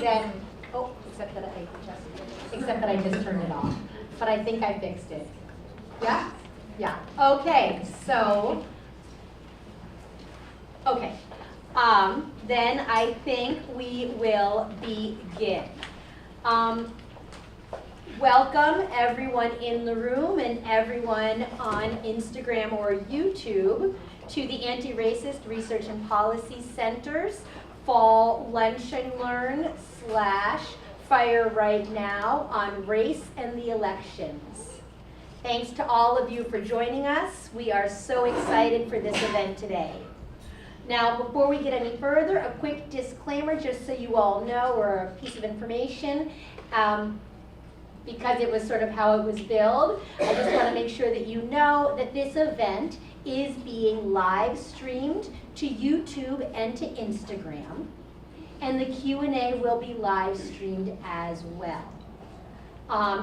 then, oh, except that I just turned it off. But I think I fixed it. Yeah? Yeah. Okay, so, okay. Then I think we will begin. Welcome everyone in the room and everyone on Instagram or YouTube to the Antiracist Research and Policy Center's Fall Lunch and Learn / Fire Right Now on Race and the Elections. Thanks to all of you for joining us. We are so excited for this event today. Now, before we get any further, a quick disclaimer just so you all know, or a piece of information. Because it was sort of how it was billed, I just want to make sure that you know that this event is being live streamed to YouTube and to Instagram, and the Q&A will be live streamed as well.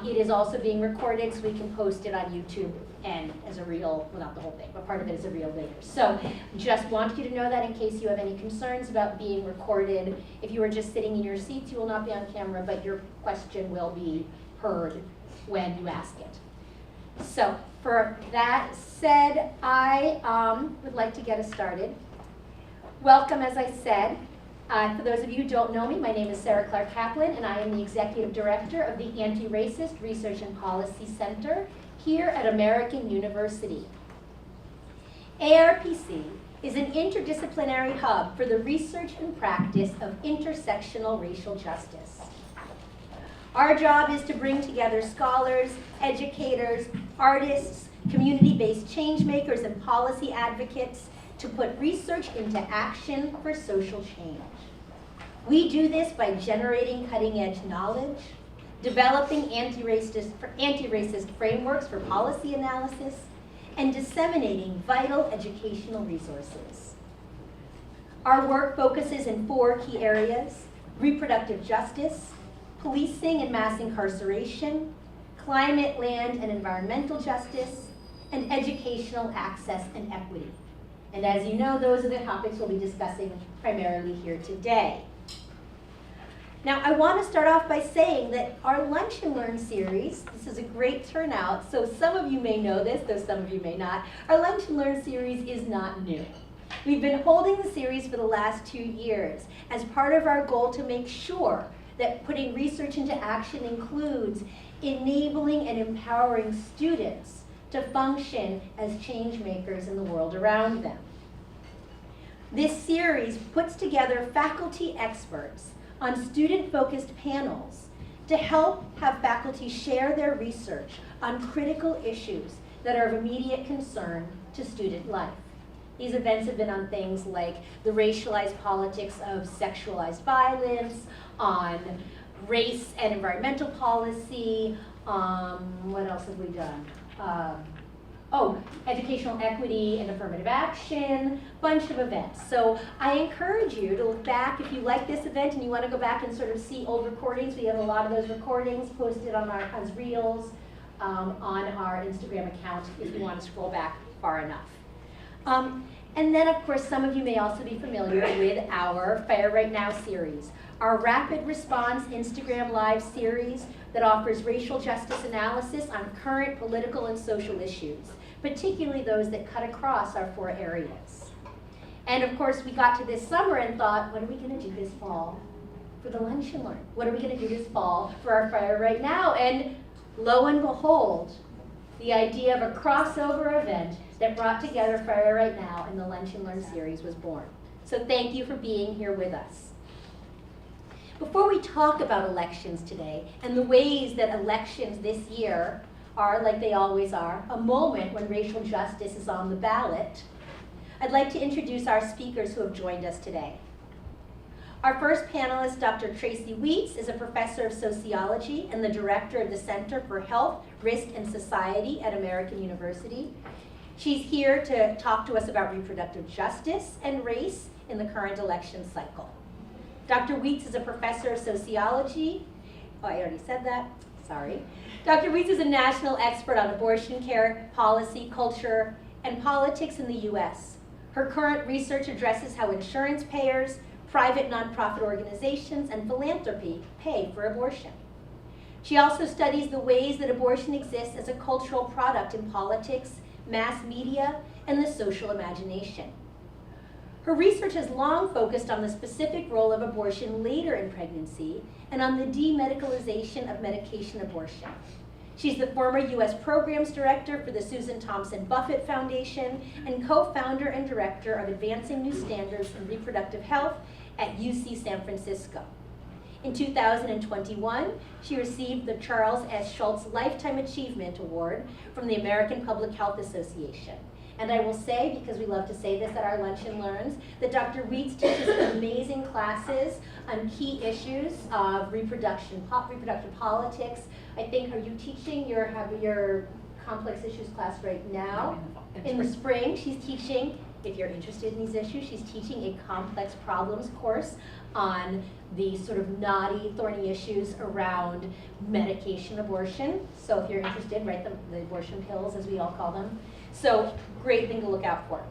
It is also being recorded, so we can post it on YouTube and as a reel, well, not the whole thing, but part of it is a reel later. So just want you to know that in case you have any concerns about being recorded. If you are just sitting in your seats, you will not be on camera, but your question will be heard when you ask it. So for that said, I would like to get us started. Welcome, as I said. For those of you who don't know me, my name is Sara Clarke Kaplan, and I am the Executive Director of the Anti-Racist Research and Policy Center here at American University. ARPC is an interdisciplinary hub for the research and practice of intersectional racial justice. Our job is to bring together scholars, educators, artists, community-based change makers, and policy advocates to put research into action for social change. We do this by generating cutting-edge knowledge, developing anti-racist frameworks for policy analysis, and disseminating vital educational resources. Our work focuses in 4 key areas: reproductive justice, policing and mass incarceration, climate, land, and environmental justice, and educational access and equity. And as you know, those are the topics we'll be discussing primarily here today. Now, I want to start off by saying that our Lunch and Learn series, this is a great turnout, so some of you may know this, though some of you may not. Our Lunch and Learn series is not new. We've been holding the series for the last 2 years as part of our goal to make sure that putting research into action includes enabling and empowering students to function as change makers in the world around them. This series puts together faculty experts on student-focused panels to help have faculty share their research on critical issues that are of immediate concern to student life. These events have been on things like the racialized politics of sexualized violence, on race and environmental policy, what else have we done? Educational equity and affirmative action, bunch of events. So I encourage you to look back if you like this event and you want to go back and sort of see old recordings. We have a lot of those recordings posted on our as reels on our Instagram account if you want to scroll back far enough. And then, of course, some of you may also be familiar with our Fire Right Now series, our rapid response Instagram Live series that offers racial justice analysis on current political and social issues, particularly those that cut across our 4 areas. And of course, we got to this summer and thought, what are we going to do this fall for the Lunch and Learn? What are we going to do this fall for our Fire Right Now? And lo and behold, the idea of a crossover event that brought together Fire Right Now and the Lunch and Learn series was born. So thank you for being here with us. Before we talk about elections today and the ways that elections this year are, like they always are, a moment when racial justice is on the ballot, I'd like to introduce our speakers who have joined us today. Our first panelist, Dr. Tracy Weitz, is a professor of sociology and the director of the Center for Health, Risk, and Society at American University. She's here to talk to us about reproductive justice and race in the current election cycle. Dr. Weitz is a professor of sociology. Oh, I already said that, sorry. Dr. Weitz is a national expert on abortion care, policy, culture, and politics in the US. Her current research addresses how insurance payers, private nonprofit organizations, and philanthropy pay for abortion. She also studies the ways that abortion exists as a cultural product in politics, mass media, and the social imagination. Her research has long focused on the specific role of abortion later in pregnancy and on the demedicalization of medication abortion. She's the former U.S. Programs Director for the Susan Thompson Buffett Foundation and co-founder and director of Advancing New Standards in Reproductive Health at UC San Francisco. In 2021, she received the Charles S. Schultz Lifetime Achievement Award from the American Public Health Association. And I will say, because we love to say this at our Lunch and Learns, that Dr. Weitz teaches amazing classes on key issues of reproductive politics. I think, are you teaching your complex issues class right now? In the spring, she's teaching, if you're interested in these issues, she's teaching a complex problems course on the sort of knotty, thorny issues around medication abortion. So if you're interested, right, the abortion pills, as we all call them. So great thing to look out for.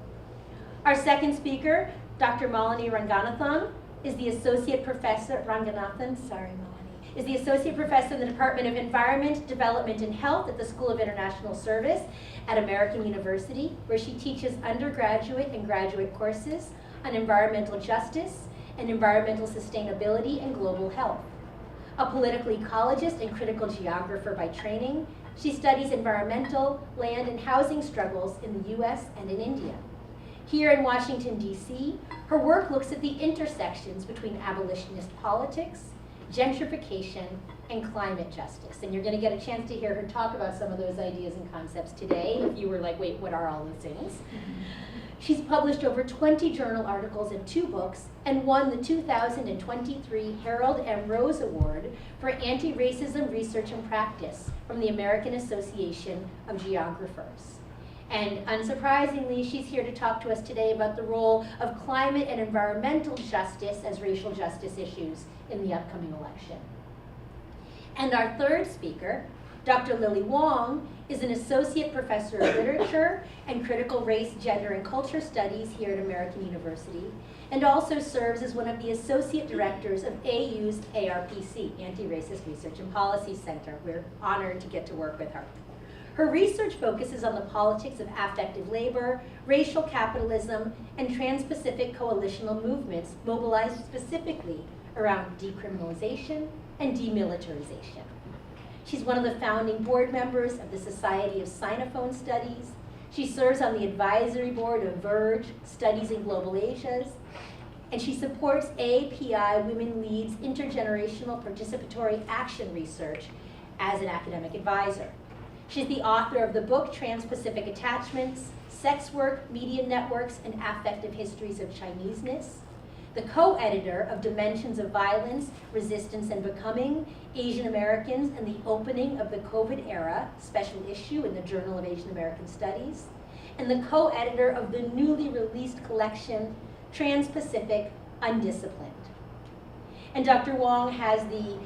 Our second speaker, Dr. Malini Ranganathan, is the Associate Professor, is the Associate Professor in the Department of Environment, Development, and Health at the School of International Service at American University, where she teaches undergraduate and graduate courses on environmental justice and environmental sustainability and global health. A political ecologist and critical geographer by training, she studies environmental, land, and housing struggles in the US and in India. Here in Washington, D.C., her work looks at the intersections between abolitionist politics, gentrification, and climate justice. And you're going to get a chance to hear her talk about some of those ideas and concepts today, if you were like, wait, what are all those things? She's published over 20 journal articles and 2 books, and won the 2023 Harold M. Rose Award for Anti-Racism Research and Practice from the American Association of Geographers. And unsurprisingly, she's here to talk to us today about the role of climate and environmental justice as racial justice issues in the upcoming election. And our third speaker, Dr. Lily Wong, is an Associate Professor of Literature and Critical Race, Gender, and Culture Studies here at American University, and also serves as one of the Associate Directors of AU's ARPC, Antiracist Research and Policy Center. We're honored to get to work with her. Her research focuses on the politics of affective labor, racial capitalism, and trans-Pacific coalitional movements mobilized specifically around decriminalization and demilitarization. She's one of the founding board members of the Society of Sinophone Studies. She serves on the advisory board of Verge, Studies in Global Asias, and she supports API Women Leads Intergenerational Participatory Action Research as an academic advisor. She's the author of the book Trans-Pacific Attachments, Sex Work, Media Networks, and Affective Histories of Chineseness, the co-editor of Dimensions of Violence, Resistance, and Becoming, Asian Americans and the Opening of the COVID Era, special issue in the Journal of Asian American Studies, and the co-editor of the newly released collection, Trans-Pacific Undisciplined. And Dr. Wong has the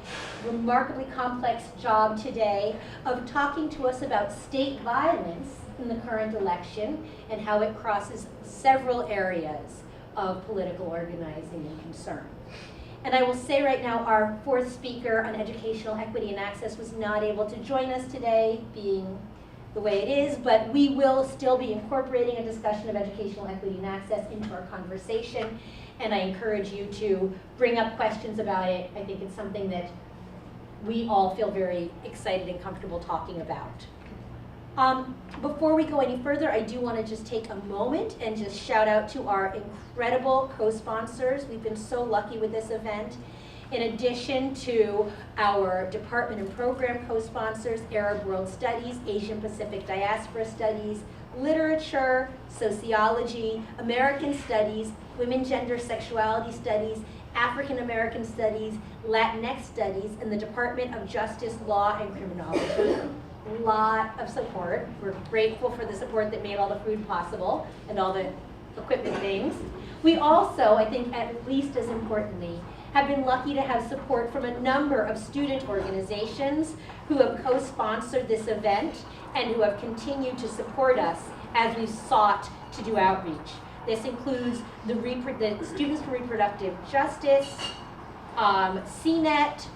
remarkably complex job today of talking to us about state violence in the current election and how it crosses several areas of political organizing and concern. And I will say right now, our fourth speaker on educational equity and access was not able to join us today, being the way it is, but we will still be incorporating a discussion of educational equity and access into our conversation, and I encourage you to bring up questions about it. I think it's something that we all feel very excited and comfortable talking about. Before we go any further, I do want to just take a moment and just shout out to our incredible co-sponsors. We've been so lucky with this event. In addition to our department and program co-sponsors, Arab World Studies, Asian Pacific Diaspora Studies, Literature, Sociology, American Studies, Women, Gender, Sexuality Studies, African American Studies, Latinx Studies, and the Department of Justice, Law, and Criminology. A lot of support. We're grateful for the support that made all the food possible and all the equipment things. We also, I think at least as importantly, have been lucky to have support from a number of student organizations who have co-sponsored this event and who have continued to support us as we've sought to do outreach. This includes the Students for Reproductive Justice, CNET,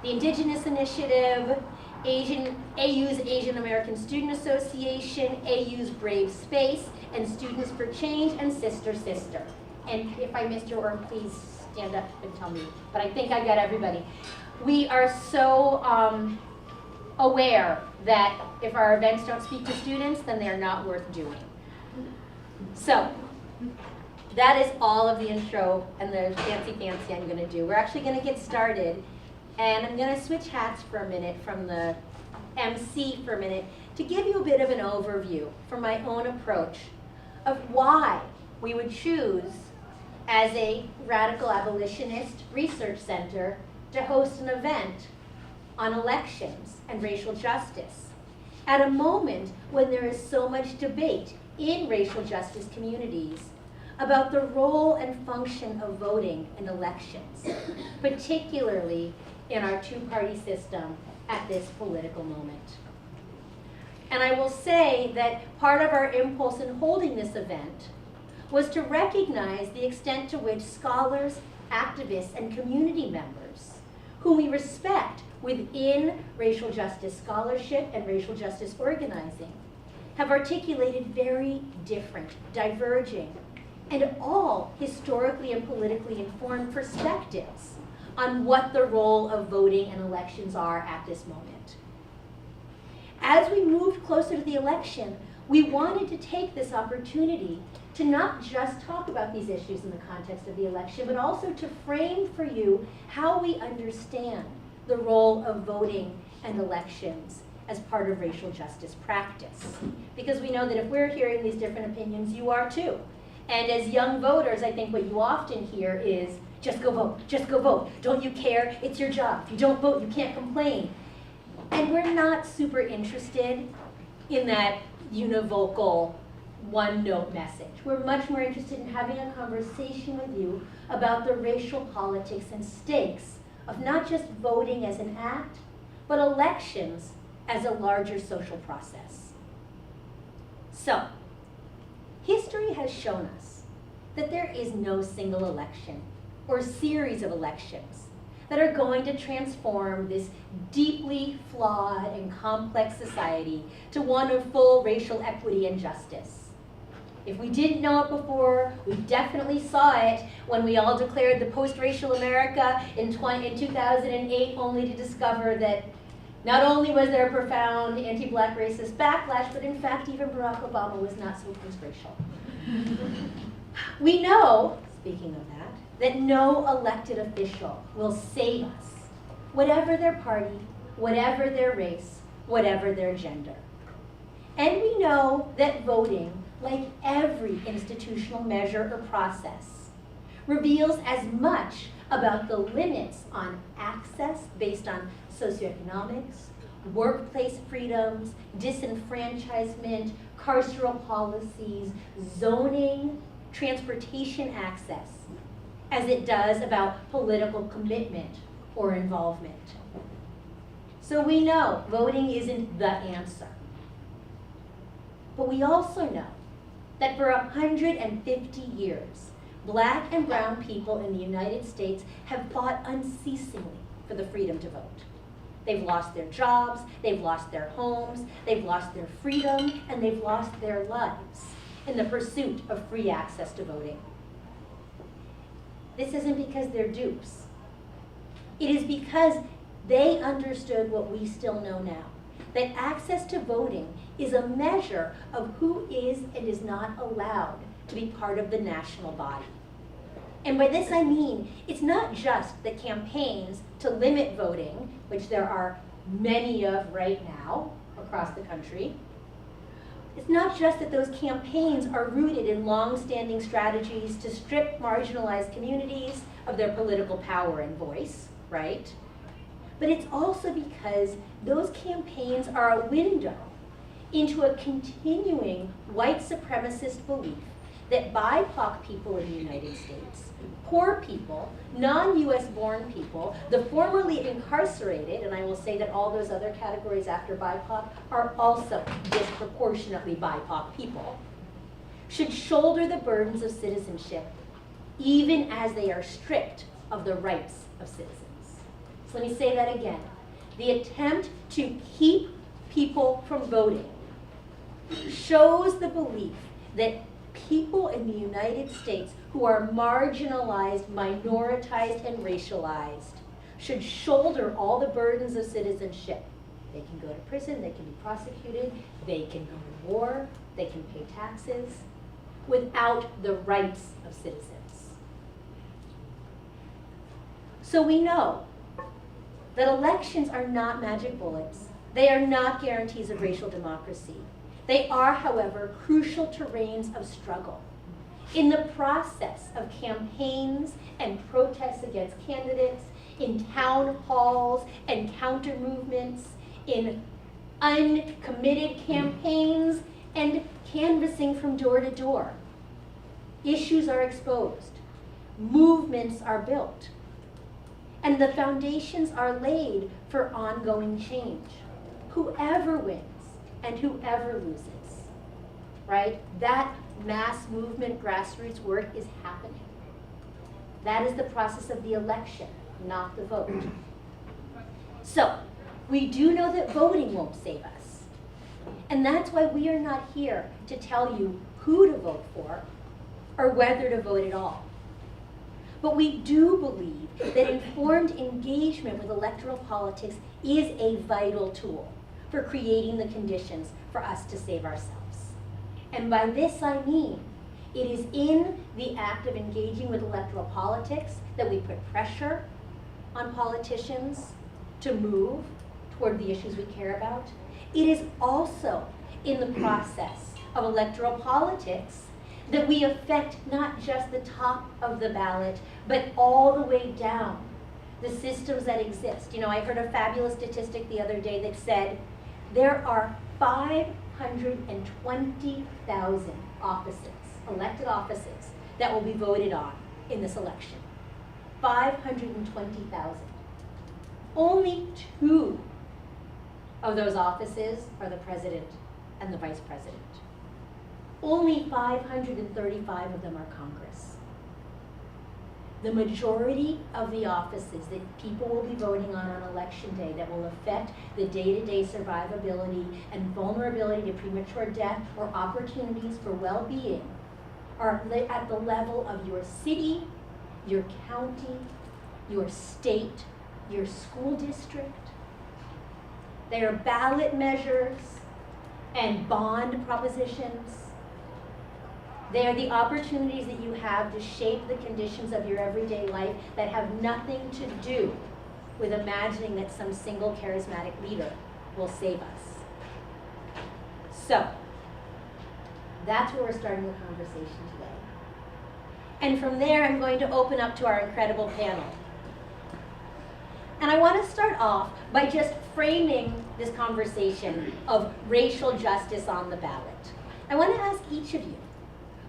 the Indigenous Initiative, AU's Asian American Student Association, AU's Brave Space, and Students for Change, and Sister Sister. And if I missed your word, please stand up and tell me. But I think I got everybody. We are so aware that if our events don't speak to students, then they're not worth doing. So that is all of the intro and the fancy I'm going to do. We're actually going to get started, and I'm going to switch hats for a minute from the MC for a minute to give you a bit of an overview from my own approach of why we would choose as a radical abolitionist research center to host an event on elections and racial justice at a moment when there is so much debate in racial justice communities about the role and function of voting in elections, particularly in our two-party system at this political moment. And I will say that part of our impulse in holding this event was to recognize the extent to which scholars, activists, and community members, whom we respect within racial justice scholarship and racial justice organizing, have articulated very different, diverging, and all historically and politically informed perspectives on what the role of voting and elections are at this moment. As we moved closer to the election, we wanted to take this opportunity to not just talk about these issues in the context of the election, but also to frame for you how we understand the role of voting and elections as part of racial justice practice. Because we know that if we're hearing these different opinions, you are too. And as young voters, I think what you often hear is, just go vote, just go vote. Don't you care? It's your job. If you don't vote, you can't complain. And we're not super interested in that univocal, one-note message. We're much more interested in having a conversation with you about the racial politics and stakes of not just voting as an act, but elections as a larger social process. So, history has shown us that there is no single election or series of elections that are going to transform this deeply flawed and complex society to one of full racial equity and justice. If we didn't know it before, we definitely saw it when we all declared the post-racial America in 2008, only to discover that not only was there a profound anti-Black racist backlash, but in fact even Barack Obama was not so post-racial. We know, speaking of that no elected official will save us, whatever their party, whatever their race, whatever their gender. And we know that voting, like every institutional measure or process, reveals as much about the limits on access based on socioeconomics, workplace freedoms, disenfranchisement, carceral policies, zoning, transportation access, as it does about political commitment or involvement. So we know voting isn't the answer. But we also know that for 150 years, Black and brown people in the United States have fought unceasingly for the freedom to vote. They've lost their jobs, they've lost their homes, they've lost their freedom, and they've lost their lives in the pursuit of free access to voting. This isn't because they're dupes. It is because they understood what we still know now, that access to voting is a measure of who is and is not allowed to be part of the national body. And by this I mean, it's not just the campaigns to limit voting, which there are many of right now across the country. It's not just that those campaigns are rooted in long-standing strategies to strip marginalized communities of their political power and voice, right? But it's also because those campaigns are a window into a continuing white supremacist belief that BIPOC people in the United States, poor people, non-US born people, the formerly incarcerated, and I will say that all those other categories after BIPOC are also disproportionately BIPOC people, should shoulder the burdens of citizenship, even as they are stripped of the rights of citizens. So let me say that again. The attempt to keep people from voting shows the belief that people in the United States who are marginalized, minoritized, and racialized should shoulder all the burdens of citizenship. They can go to prison, they can be prosecuted, they can go to war, they can pay taxes, without the rights of citizens. So we know that elections are not magic bullets. They are not guarantees of racial democracy. They are, however, crucial terrains of struggle. In the process of campaigns and protests against candidates, in town halls and counter movements, in uncommitted campaigns, and canvassing from door to door, issues are exposed, movements are built, and the foundations are laid for ongoing change. Whoever wins and whoever loses, right? That mass movement, grassroots work is happening. That is the process of the election, not the vote. So, we do know that voting won't save us. And that's why we are not here to tell you who to vote for or whether to vote at all. But we do believe that informed engagement with electoral politics is a vital tool for creating the conditions for us to save ourselves. And by this I mean, it is in the act of engaging with electoral politics that we put pressure on politicians to move toward the issues we care about. It is also in the process of electoral politics that we affect not just the top of the ballot, but all the way down the systems that exist. You know, I heard a fabulous statistic the other day that said there are 520,000 offices, elected offices, that will be voted on in this election. 520,000. Only 2 of those offices are the president and the vice president. Only 535 of them are Congress. The majority of the offices that people will be voting on election day that will affect the day-to-day survivability and vulnerability to premature death or opportunities for well-being are at the level of your city, your county, your state, your school district. They are ballot measures and bond propositions. They are the opportunities that you have to shape the conditions of your everyday life that have nothing to do with imagining that some single charismatic leader will save us. So, that's where we're starting the conversation today. And from there, I'm going to open up to our incredible panel. And I want to start off by just framing this conversation of racial justice on the ballot. I want to ask each of you,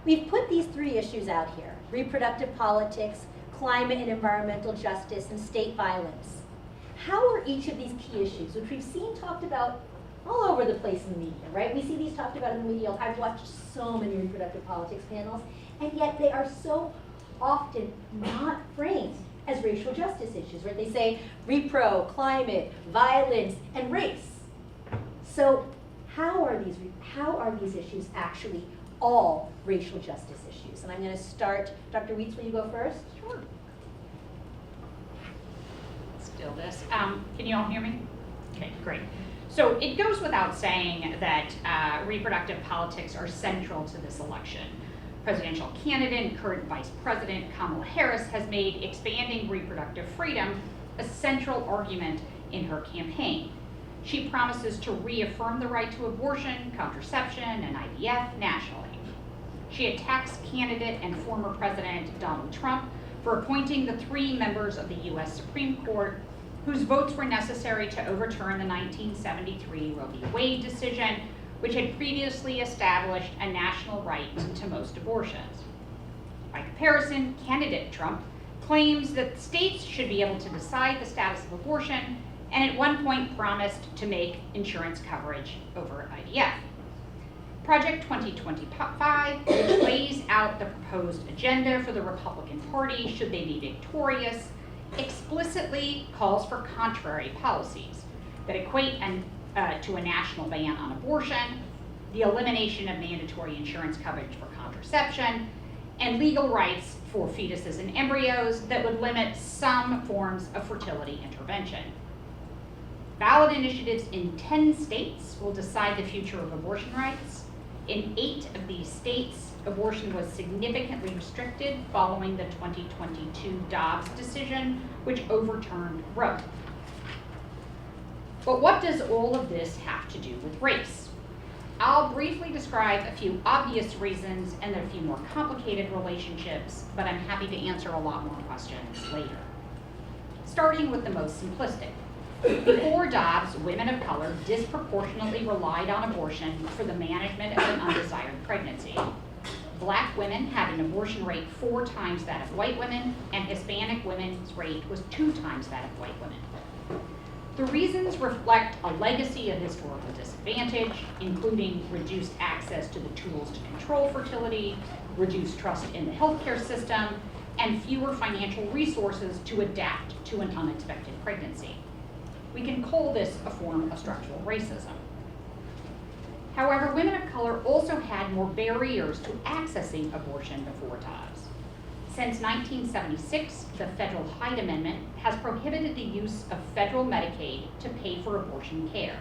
we've put these 3 issues out here: reproductive politics, climate and environmental justice, and state violence. How are each of these key issues, which we've seen talked about all over the place in the media, right? We see these talked about in the media. I've watched so many reproductive politics panels, and yet they are so often not framed as racial justice issues, right? They say repro, climate, violence, and race. So how are these issues actually all racial justice issues? And I'm going to start, Dr. Weitz, will you go first? Sure. Let's do this. Can you all hear me? Okay, great. So it goes without saying that reproductive politics are central to this election. Presidential candidate and current Vice President Kamala Harris has made expanding reproductive freedom a central argument in her campaign. She promises to reaffirm the right to abortion, contraception, and IVF nationally. She attacks candidate and former President Donald Trump for appointing the 3 members of the U.S. Supreme Court whose votes were necessary to overturn the 1973 Roe v. Wade decision, which had previously established a national right to most abortions. By comparison, candidate Trump claims that states should be able to decide the status of abortion, and at one point promised to make insurance coverage over IVF. Project 2025, which lays out the proposed agenda for the Republican Party should they be victorious, explicitly calls for contrary policies that equate to a national ban on abortion, the elimination of mandatory insurance coverage for contraception, and legal rights for fetuses and embryos that would limit some forms of fertility intervention. Ballot initiatives in 10 states will decide the future of abortion rights. In 8 of these states, abortion was significantly restricted following the 2022 Dobbs decision, which overturned Roe. But what does all of this have to do with race? I'll briefly describe a few obvious reasons and then a few more complicated relationships, but I'm happy to answer a lot more questions later. Starting with the most simplistic. Before Dobbs, women of color disproportionately relied on abortion for the management of an undesired pregnancy. Black women had an abortion rate 4 times that of white women, and Hispanic women's rate was 2 times that of white women. The reasons reflect a legacy of historical disadvantage, including reduced access to the tools to control fertility, reduced trust in the healthcare system, and fewer financial resources to adapt to an unexpected pregnancy. We can call this a form of structural racism. However, women of color also had more barriers to accessing abortion before Dobbs. Since 1976, the Federal Hyde Amendment has prohibited the use of federal Medicaid to pay for abortion care.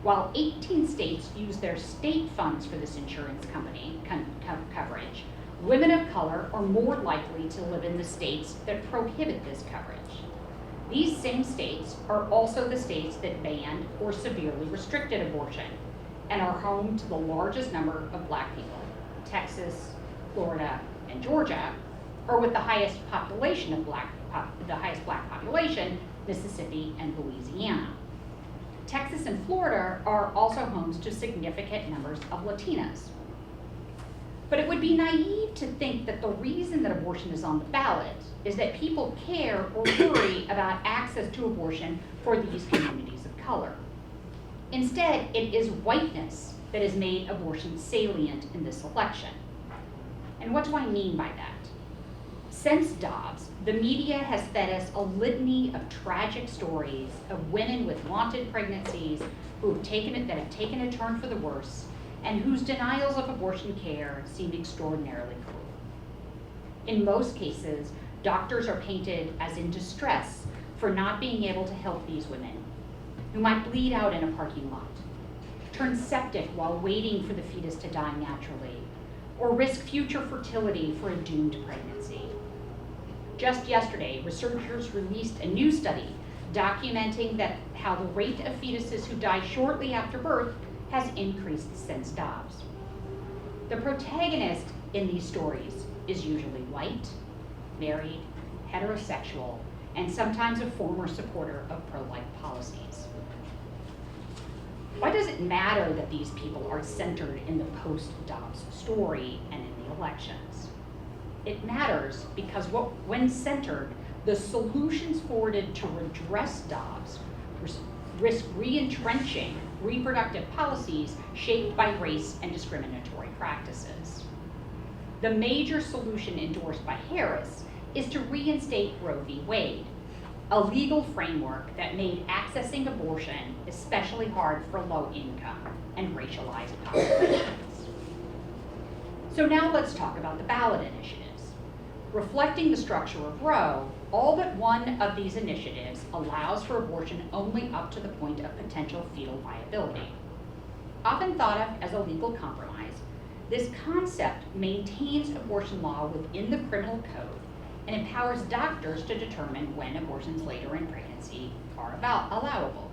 While 18 states use their state funds for this insurance coverage, women of color are more likely to live in the states that prohibit this coverage. These same states are also the states that banned or severely restricted abortion and are home to the largest number of Black people. Texas, Florida, and Georgia, or with the highest population of the highest Black population, Mississippi and Louisiana. Texas and Florida are also homes to significant numbers of Latinas. But it would be naive to think that the reason that abortion is on the ballot is that people care or worry about access to abortion for these communities of color. Instead, it is whiteness that has made abortion salient in this election. And what do I mean by that? Since Dobbs, the media has fed us a litany of tragic stories of women with wanted pregnancies that have taken a turn for the worse, and whose denials of abortion care seem extraordinarily cruel. In most cases, doctors are painted as in distress for not being able to help these women, who might bleed out in a parking lot, turn septic while waiting for the fetus to die naturally, or risk future fertility for a doomed pregnancy. Just yesterday, researchers released a new study documenting that how the rate of fetuses who die shortly after birth has increased since Dobbs. The protagonist in these stories is usually white, married, heterosexual, and sometimes a former supporter of pro-life policies. Why does it matter that these people are centered in the post-Dobbs story and in the elections? It matters because when centered, the solutions forwarded to redress Dobbs risk re-entrenching reproductive policies shaped by race and discriminatory practices. The major solution endorsed by Harris is to reinstate Roe v. Wade, a legal framework that made accessing abortion especially hard for low-income and racialized populations. So now let's talk about the ballot initiatives. Reflecting the structure of Roe, all but one of these initiatives allows for abortion only up to the point of potential fetal viability. Often thought of as a legal compromise, this concept maintains abortion law within the criminal code and empowers doctors to determine when abortions later in pregnancy are allowable.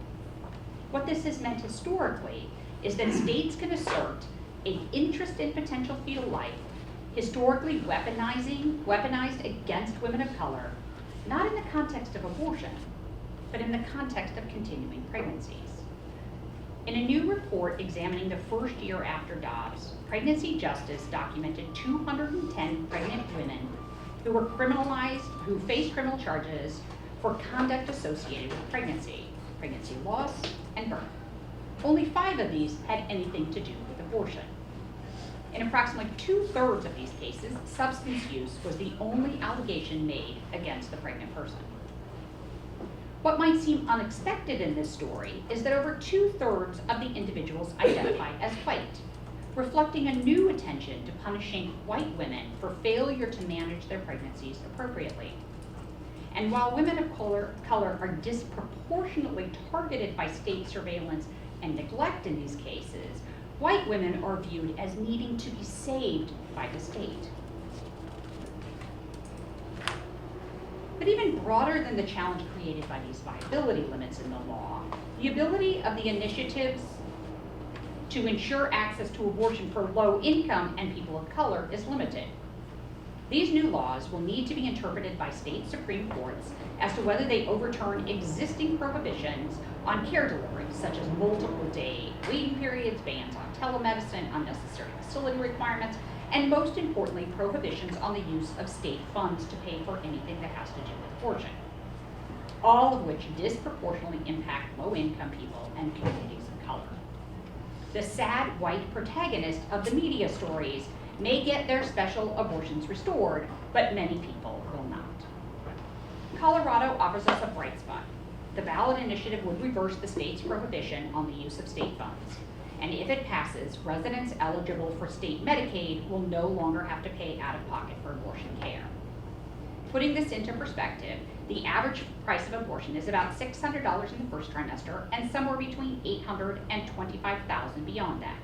What this has meant historically is that states can assert an interest in potential fetal life, historically weaponized against women of color, not in the context of abortion, but in the context of continuing pregnancies. In a new report examining the first year after Dobbs, Pregnancy Justice documented 210 pregnant women who faced criminal charges for conduct associated with pregnancy loss, and birth. Only 5 of these had anything to do with abortion. In approximately 2/3 of these cases, substance use was the only allegation made against the pregnant person. What might seem unexpected in this story is that over 2/3 of the individuals identified as white, reflecting a new attention to punishing white women for failure to manage their pregnancies appropriately. And while women of color are disproportionately targeted by state surveillance and neglect in these cases, white women are viewed as needing to be saved by the state. But even broader than the challenge created by these viability limits in the law, the ability of the initiatives to ensure access to abortion for low income and people of color is limited. These new laws will need to be interpreted by state Supreme Courts as to whether they overturn existing prohibitions on care delivery, such as multiple day waiting periods, bans on telemedicine, unnecessary facility requirements, and most importantly, prohibitions on the use of state funds to pay for anything that has to do with abortion, all of which disproportionately impact low-income people and communities of color. The sad white protagonist of the media stories may get their special abortions restored, but many people will not. Colorado offers us a bright spot. The ballot initiative would reverse the state's prohibition on the use of state funds. And if it passes, residents eligible for state Medicaid will no longer have to pay out of pocket for abortion care. Putting this into perspective, the average price of abortion is about $600 in the first trimester and somewhere between $800 and $25,000 beyond that.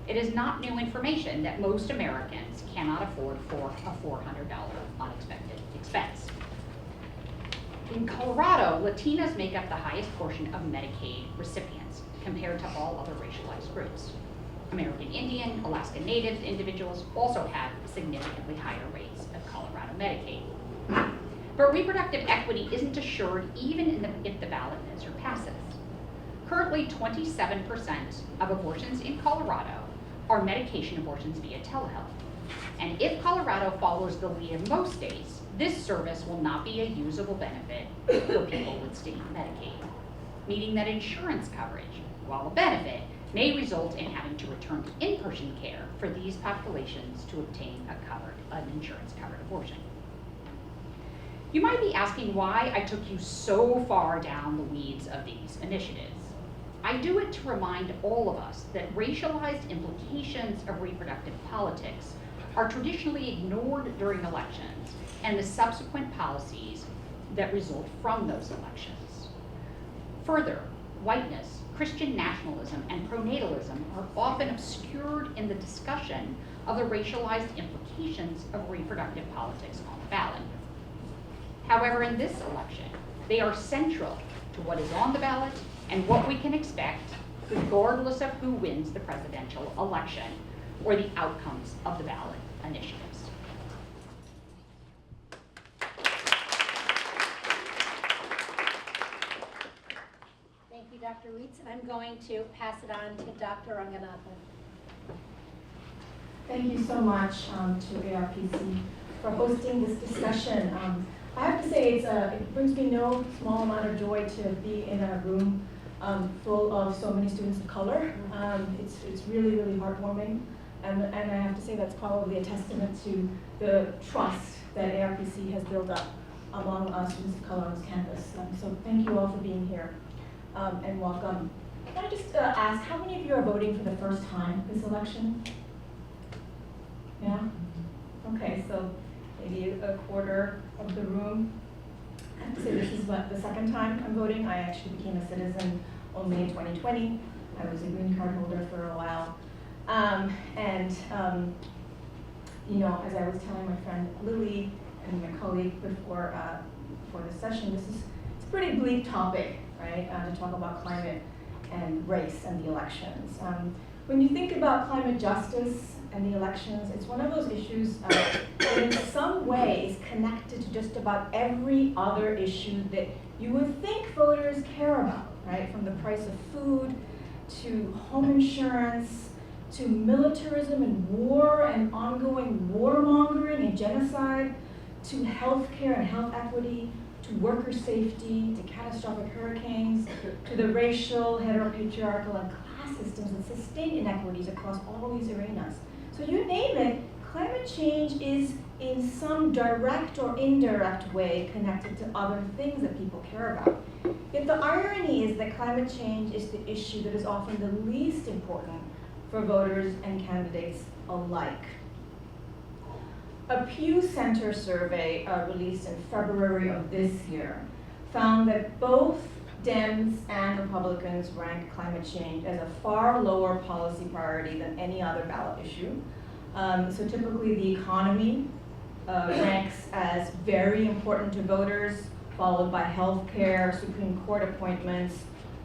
It is not new information that most Americans cannot afford for a $400 unexpected expense. In Colorado, Latinas make up the highest portion of Medicaid recipients compared to all other racialized groups. American Indian, Alaska Native individuals also have significantly higher rates of Colorado Medicaid. But reproductive equity isn't assured even if the ballot measure passes. Currently, 27% of abortions in Colorado are medication abortions via telehealth. And if Colorado follows the lead of most states, this service will not be a usable benefit for people with state Medicaid, meaning that insurance coverage, while a benefit, may result in having to return to in-person care for these populations to obtain an insurance-covered abortion. You might be asking why I took you so far down the weeds of these initiatives. I do it to remind all of us that racialized implications of reproductive politics are traditionally ignored during elections and the subsequent policies that result from those elections. Further, whiteness, Christian nationalism, and pronatalism are often obscured in the discussion of the racialized implications of reproductive politics on the ballot. However, in this election, they are central to what is on the ballot and what we can expect, regardless of who wins the presidential election or the outcomes of the ballot initiatives. Thank you, Dr. Weitz, and I'm going to pass it on to Dr. Ranganathan. Thank you so much to ARPC for hosting this discussion. I have to say it brings me no small amount of joy to be in a room full of so many students of color. It's really, really heartwarming. And I have to say that's probably a testament to the trust that ARPC has built up among students of color on this campus. So thank you all for being here and welcome. Can I just ask, how many of you are voting for the first time this election? Yeah? Okay, so maybe a quarter of the room. I have to say this is the second time I'm voting. I actually became a citizen only in 2020. I was a green card holder for a while. You know, as I was telling my friend Lily and my colleague before this session, it's a pretty bleak topic, right? To talk about climate and race and the elections. When you think about climate justice and the elections, it's one of those issues that in some ways connected to just about every other issue that you would think voters care about, right? From the price of food to home insurance to militarism and war and ongoing warmongering and genocide to healthcare and health equity to worker safety to catastrophic hurricanes to the racial, heteropatriarchal, and caste systems that sustain inequities across all these arenas. So you name it, climate change is in some direct or indirect way connected to other things that people care about. Yet the irony is that climate change is the issue that is often the least important for voters and candidates alike. A Pew Center survey released in February of this year found that both Dems and Republicans rank climate change as a far lower policy priority than any other ballot issue. So typically the economy ranks as very important to voters, followed by healthcare, Supreme Court appointments,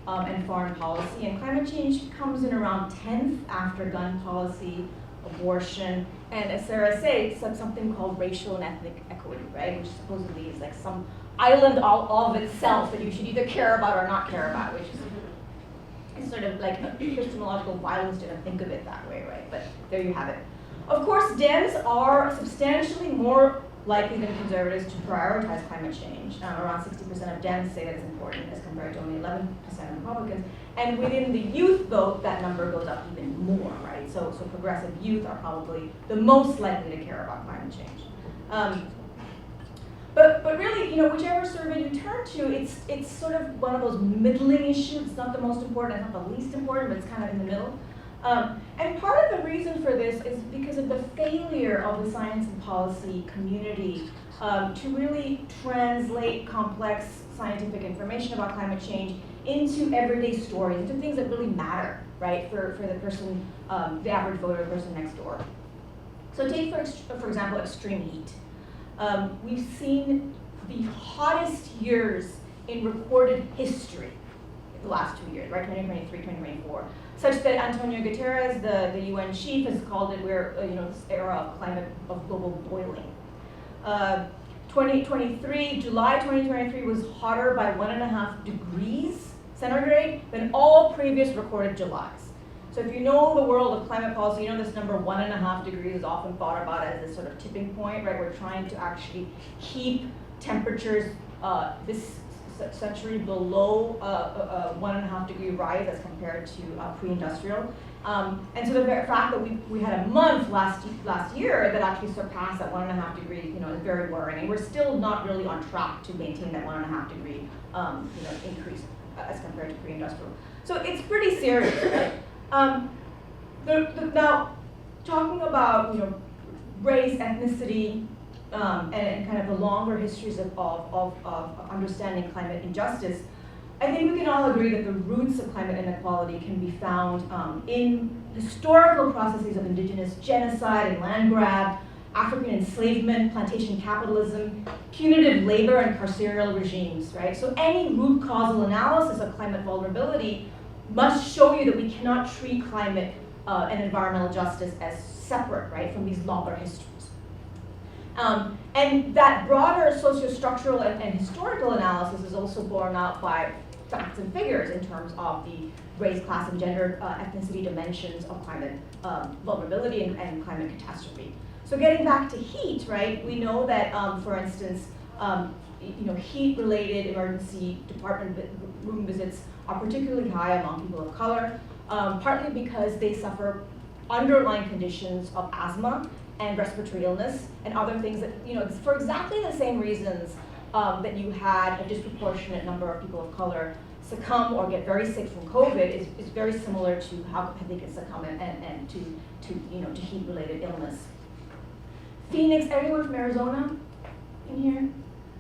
and foreign policy. And climate change comes in around 10th after gun policy, abortion, and as Sara said, something called racial and ethnic equity, right? Which supposedly is like some island all of itself that you should either care about or not care about, which is sort of like epistemological violence to think of it that way, right? But there you have it. Of course, Dems are substantially more likely than conservatives to prioritize climate change. Around 60% of Dems say that it's important as compared to only 11% of Republicans. And within the youth vote, that number goes up even more, right? So progressive youth are probably the most likely to care about climate change. But really, whichever survey you turn to, it's sort of one of those middling issues. It's not the most important, it's not the least important, but it's kind of in the middle. And part of the reason for this is because of the failure of the science and policy community to really translate complex scientific information about climate change into everyday stories, into things that really matter, right, for the person, the average voter, the person next door. So take, for example, extreme heat. We've seen the hottest years in recorded history in the last 2 years, right, 2023, 2024, such that Antonio Guterres, the UN chief, has called it this era of climate, of global boiling. 2023, July 2023 was hotter by 1.5 degrees centigrade than all previous recorded Julys. So if you know the world of climate policy, you know this number 1.5 degrees is often thought about as this sort of tipping point, right? We're trying to actually keep temperatures this century below 1.5 degree rise as compared to pre-industrial. And so the fact that we had a month last year that actually surpassed that 1.5 degree, is very worrying. And we're still not really on track to maintain that 1.5 degree, increase as compared to pre-industrial. So it's pretty serious, right? Now, talking about race, ethnicity, and kind of the longer histories of understanding climate injustice, I think we can all agree that the roots of climate inequality can be found in historical processes of indigenous genocide and land grab, African enslavement, plantation capitalism, punitive labor, and carceral regimes, right? So any root causal analysis of climate vulnerability must show you that we cannot treat climate and environmental justice as separate, right, from these longer histories. And that broader sociostructural and historical analysis is also borne out by facts and figures in terms of the race, class, and gender ethnicity dimensions of climate vulnerability and climate catastrophe. So getting back to heat, right, we know that, for instance, heat-related emergency department room visits are particularly high among people of color, partly because they suffer underlying conditions of asthma and respiratory illness and other things that, for exactly the same reasons that you had a disproportionate number of people of color succumb or get very sick from COVID is very similar to how they can succumb and to heat-related illness. Phoenix, everyone from Arizona in here?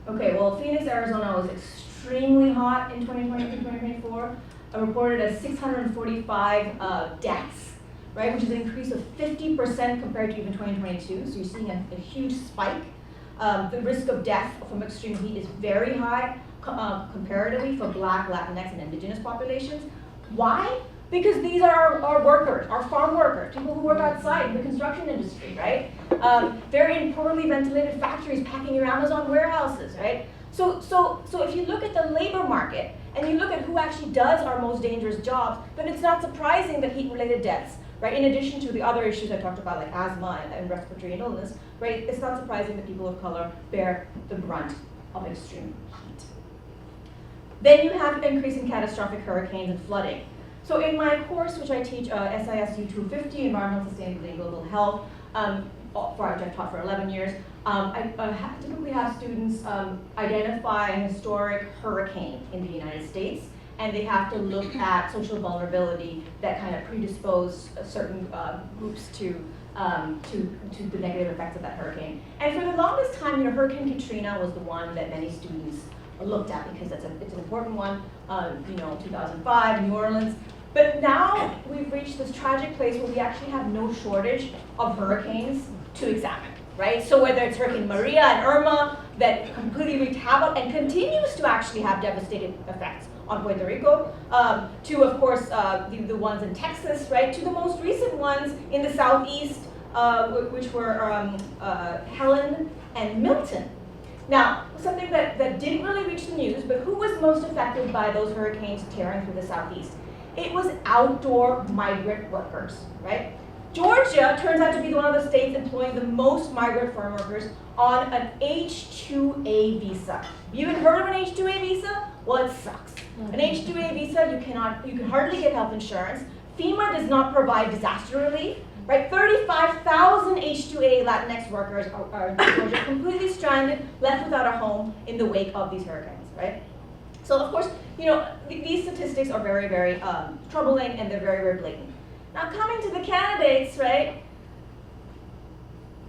Okay, well, Phoenix, Arizona was extremely hot in 2020 and 2024, reported as 645 deaths, right, which is an increase of 50% compared to even 2022, so you're seeing a huge spike. The risk of death from extreme heat is very high comparatively for Black, Latinx, and Indigenous populations. Why? Because these are our workers, our farm workers, people who work outside in the construction industry, right? They're in poorly ventilated factories packing your Amazon warehouses, right? So if you look at the labor market and you look at who actually does our most dangerous jobs, then it's not surprising that heat-related deaths, right? In addition to the other issues I talked about, like asthma and respiratory illness, right? It's not surprising that people of color bear the brunt of extreme heat. Then you have increasing catastrophic hurricanes and flooding. So in my course, which I teach, SISU 250, Environmental Sustainability and Global Health, which I've taught for 11 years, I typically have students identify a historic hurricane in the United States, and they have to look at social vulnerability that kind of predispose certain groups to the negative effects of that hurricane. And for the longest time, Hurricane Katrina was the one that many students looked at because it's an important one, 2005, New Orleans. But now we've reached this tragic place where we actually have no shortage of hurricanes to examine, right? So whether it's Hurricane Maria and Irma that completely wreaked havoc and continues to actually have devastating effects on Puerto Rico, to, of course, the ones in Texas, right, to the most recent ones in the southeast, which were Helen and Milton. Now, something that didn't really reach the news, but who was most affected by those hurricanes tearing through the southeast? It was outdoor migrant workers, right? Georgia turns out to be one of the states employing the most migrant farm workers on an H-2A visa. You haven't heard of an H-2A visa? Well, it sucks. An H-2A visa, you can hardly get health insurance. FEMA does not provide disaster relief, right? 35,000 H-2A Latinx workers are in Georgia, completely stranded, left without a home in the wake of these hurricanes, right? So of course, these statistics are very, very troubling, and they're very, very blatant. Now coming to the candidates, right?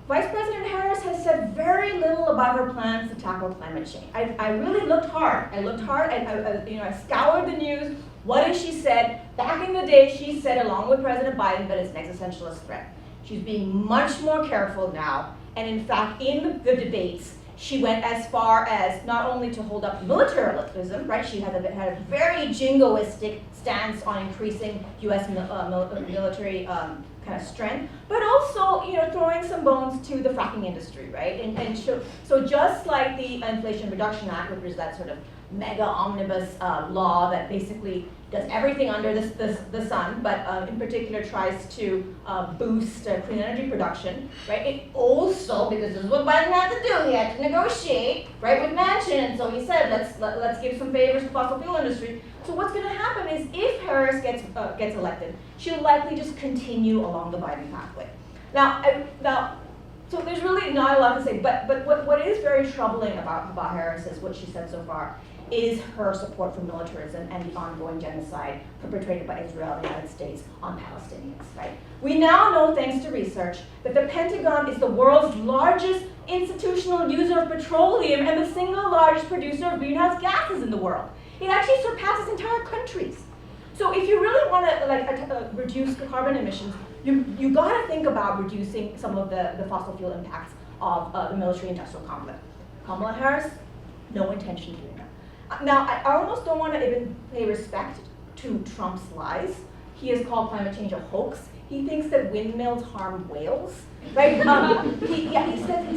Vice President Harris has said very little about her plans to tackle climate change. I really looked hard. I scoured the news. What has she said? Back in the day, she said, along with President Biden, that it's an existentialist threat. She's being much more careful now. And in fact, in the debates, she went as far as not only to hold up militarism, right? She had a very jingoistic stance on increasing U.S. military kind of strength, but also, throwing some bones to the fracking industry, right? And so just like the Inflation Reduction Act, which is that sort of mega omnibus law that basically does everything under the sun, but in particular tries to boost clean energy production, right? It also, because this is what Biden had to do, he had to negotiate, right, with Manchin, and so he said, let's give some favors to the fossil fuel industry. So what's going to happen is, if Harris gets elected, she'll likely just continue along the Biden pathway. Now, so there's really not a lot to say, but what is very troubling about Harris is what she said so far is her support for militarism and the ongoing genocide perpetrated by Israel and the United States on Palestinians, right? We now know, thanks to research, that the Pentagon is the world's largest institutional user of petroleum and the single largest producer of greenhouse gases in the world. It actually surpasses entire countries. So if you really want to reduce carbon emissions, you got to think about reducing some of the fossil fuel impacts of the military-industrial complex. Kamala Harris, no intention of doing that. Now, I almost don't want to even pay respect to Trump's lies. He has called climate change a hoax. He thinks that windmills harm whales, right? He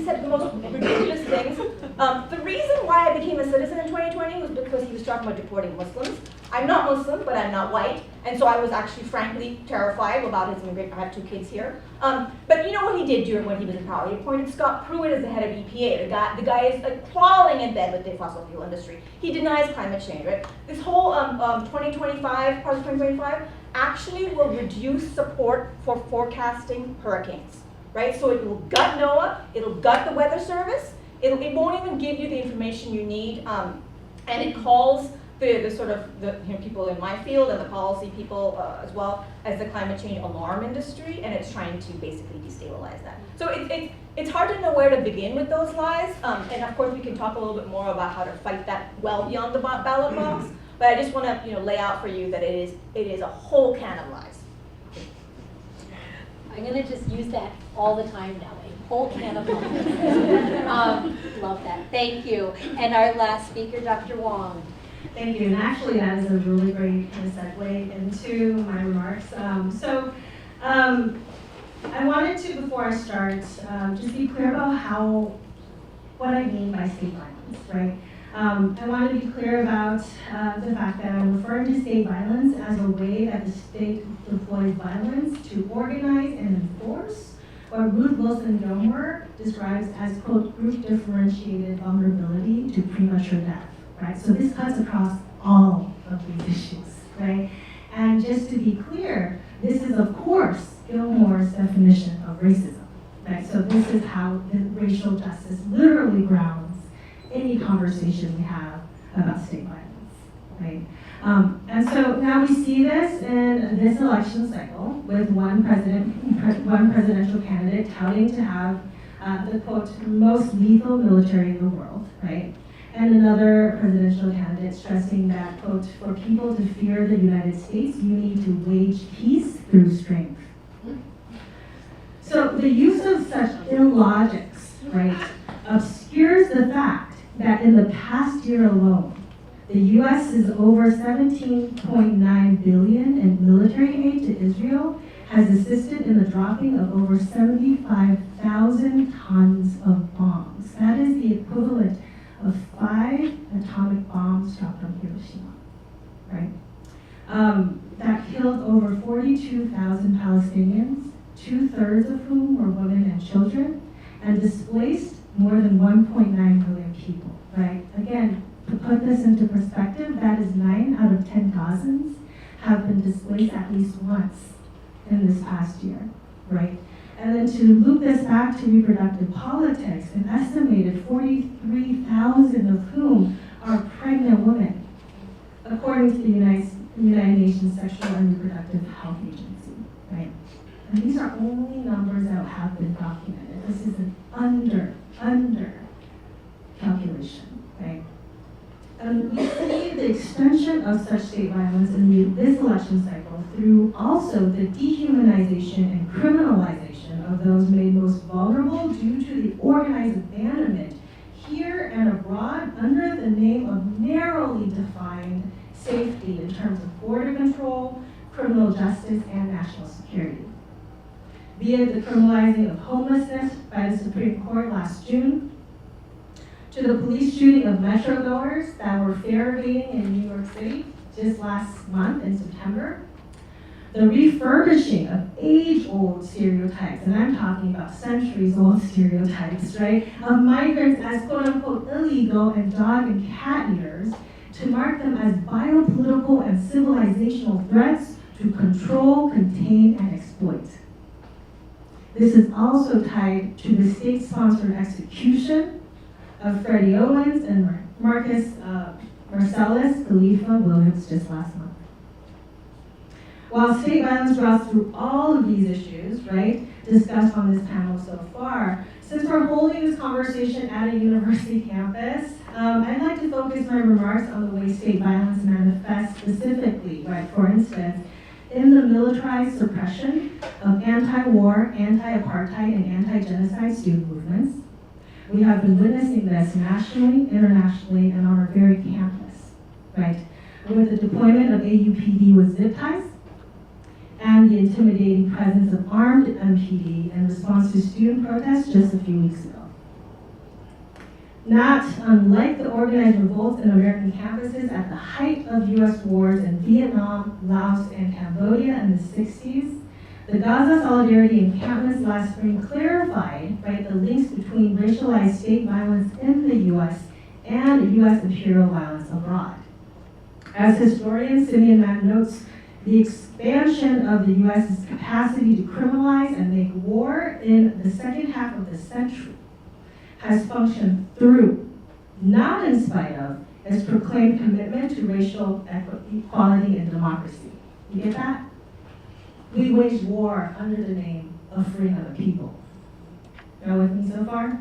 said the most ridiculous things. The reason why I became a citizen in 2020 was because he was talking about deporting Muslims. I'm not Muslim, but I'm not white, and so I was actually frankly terrified about his immigration. I have 2 kids here. But you know what he did when he was in power? He appointed Scott Pruitt as the head of EPA. The guy is crawling in bed with the fossil fuel industry. He denies climate change, right? This whole 2025, Project 2025, actually will reduce support for forecasting hurricanes, right? So it will gut NOAA, it'll gut the Weather Service, it won't even give you the information you need, and it calls the people in my field and the policy people as well as the climate change alarm industry, and it's trying to basically destabilize that. So it's hard to know where to begin with those lies, and of course we can talk a little bit more about how to fight that well beyond the ballot box. But I just want to lay out for you that it is a whole can of lies. I'm going to just use that all the time now. A whole can of lies. Love that. Thank you. And our last speaker, Dr. Wong. Thank you. And actually, that is a really great kind of segue into my remarks. I wanted to, before I start, just be clear about what I mean by state violence, right? I want to be clear about the fact that I'm referring to state violence as a way that the state deploys violence to organize and enforce what Ruth Wilson Gilmore describes as, quote, group differentiated vulnerability to premature death, right? So this cuts across all of these issues, right? And just to be clear, this is of course Gilmore's definition of racism, right? So this is how racial justice literally grounds any conversation we have about state violence, right? And so now we see this in this election cycle with one presidential candidate touting to have the quote, most lethal military in the world, right? And another presidential candidate stressing that, quote, for people to fear the United States, you need to wage peace through strength. So the use of such illogics, right, obscures the fact that in the past year alone, the U.S. is over $17.9 billion in military aid to Israel, has assisted in the dropping of over 75,000 tons of bombs. That is the equivalent of 5 atomic bombs dropped on Hiroshima, right? That killed over 42,000 Palestinians, 2/3 of whom were women and children, and displaced more than 1.9 million people, right? Again, to put this into perspective, that is 9 out of 10 Gazans have been displaced at least once in this past year, right? And then to loop this back to reproductive politics, an estimated 43,000 of whom are pregnant women, according to the United Nations Sexual and Reproductive Health Agency, right? And these are only numbers that have been documented. This is an under calculation, right? And we see the extension of such state violence in this election cycle through also the dehumanization and criminalization of those made most vulnerable due to the organized abandonment here and abroad under the name of narrowly defined safety in terms of border control, criminal justice, and national security. Via the criminalizing of homelessness by the Supreme Court last June, to the police shooting of metrogoers that were fair evading in New York City just last month in September, the refurbishing of age-old stereotypes, and I'm talking about centuries-old stereotypes, right, of migrants as quote-unquote illegal and dog and cat eaters, to mark them as biopolitical and civilizational threats to control, contain, and exploit. This is also tied to the state-sponsored execution of Freddie Owens and Marcus Marcellus Khalifa Williams just last month. While state violence draws through all of these issues, right, discussed on this panel so far, since we're holding this conversation at a university campus, I'd like to focus my remarks on the way state violence manifests specifically, right, for instance, in the militarized suppression of anti-war, anti-apartheid, and anti-genocide student movements. We have been witnessing this nationally, internationally, and on our very campus, right? With the deployment of AUPD with zip ties and the intimidating presence of armed MPD in response to student protests just a few weeks ago. Not unlike the organized revolts in American campuses at the height of US wars in Vietnam, Laos, and Cambodia in the 60s, the Gaza Solidarity encampments last spring clarified, right, the links between racialized state violence in the US and US imperial violence abroad. As historian Simeon Mann notes, the expansion of the US's capacity to criminalize and make war in the second half of the century has functioned through, not in spite of, its proclaimed commitment to racial equality and democracy. You get that? We wage war under the name of freeing other people. Bear with me so far?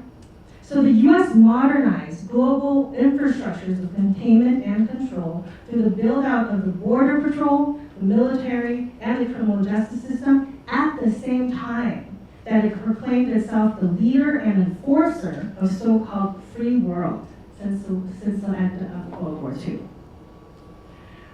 So the US modernized global infrastructures of containment and control through the build out of the border patrol, the military, and the criminal justice system at the same time that it proclaimed itself the leader and enforcer of so-called free world since the end of World War II.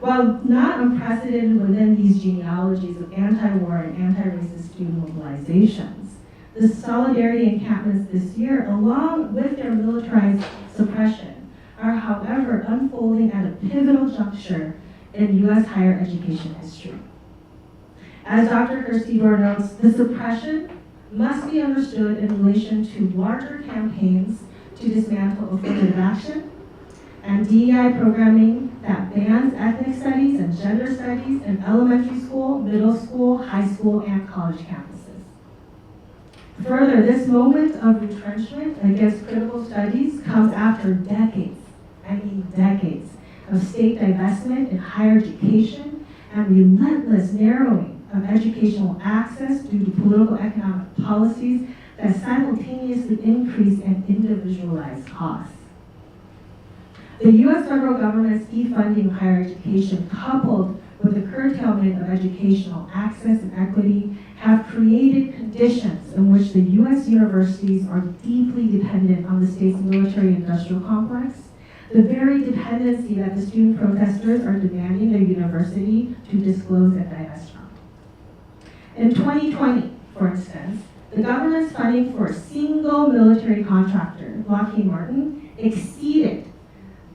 While not unprecedented within these genealogies of anti-war and anti-racist student mobilizations, the Solidarity encampments this year, along with their militarized suppression, are, however, unfolding at a pivotal juncture in U.S. higher education history. As Dr. Kirsty Dorr notes, the suppression must be understood in relation to larger campaigns to dismantle affirmative action, and DEI programming that bans ethnic studies and gender studies in elementary school, middle school, high school, and college campuses. Further, this moment of retrenchment against critical studies comes after decades, decades, of state divestment in higher education and relentless narrowing of educational access due to political economic policies that simultaneously increase and individualize costs. The U.S. federal government's defunding of higher education, coupled with the curtailment of educational access and equity, have created conditions in which the U.S. universities are deeply dependent on the state's military-industrial complex, the very dependency that the student protesters are demanding their university to disclose and divest from. In 2020, for instance, the government's funding for a single military contractor, Lockheed Martin, exceeded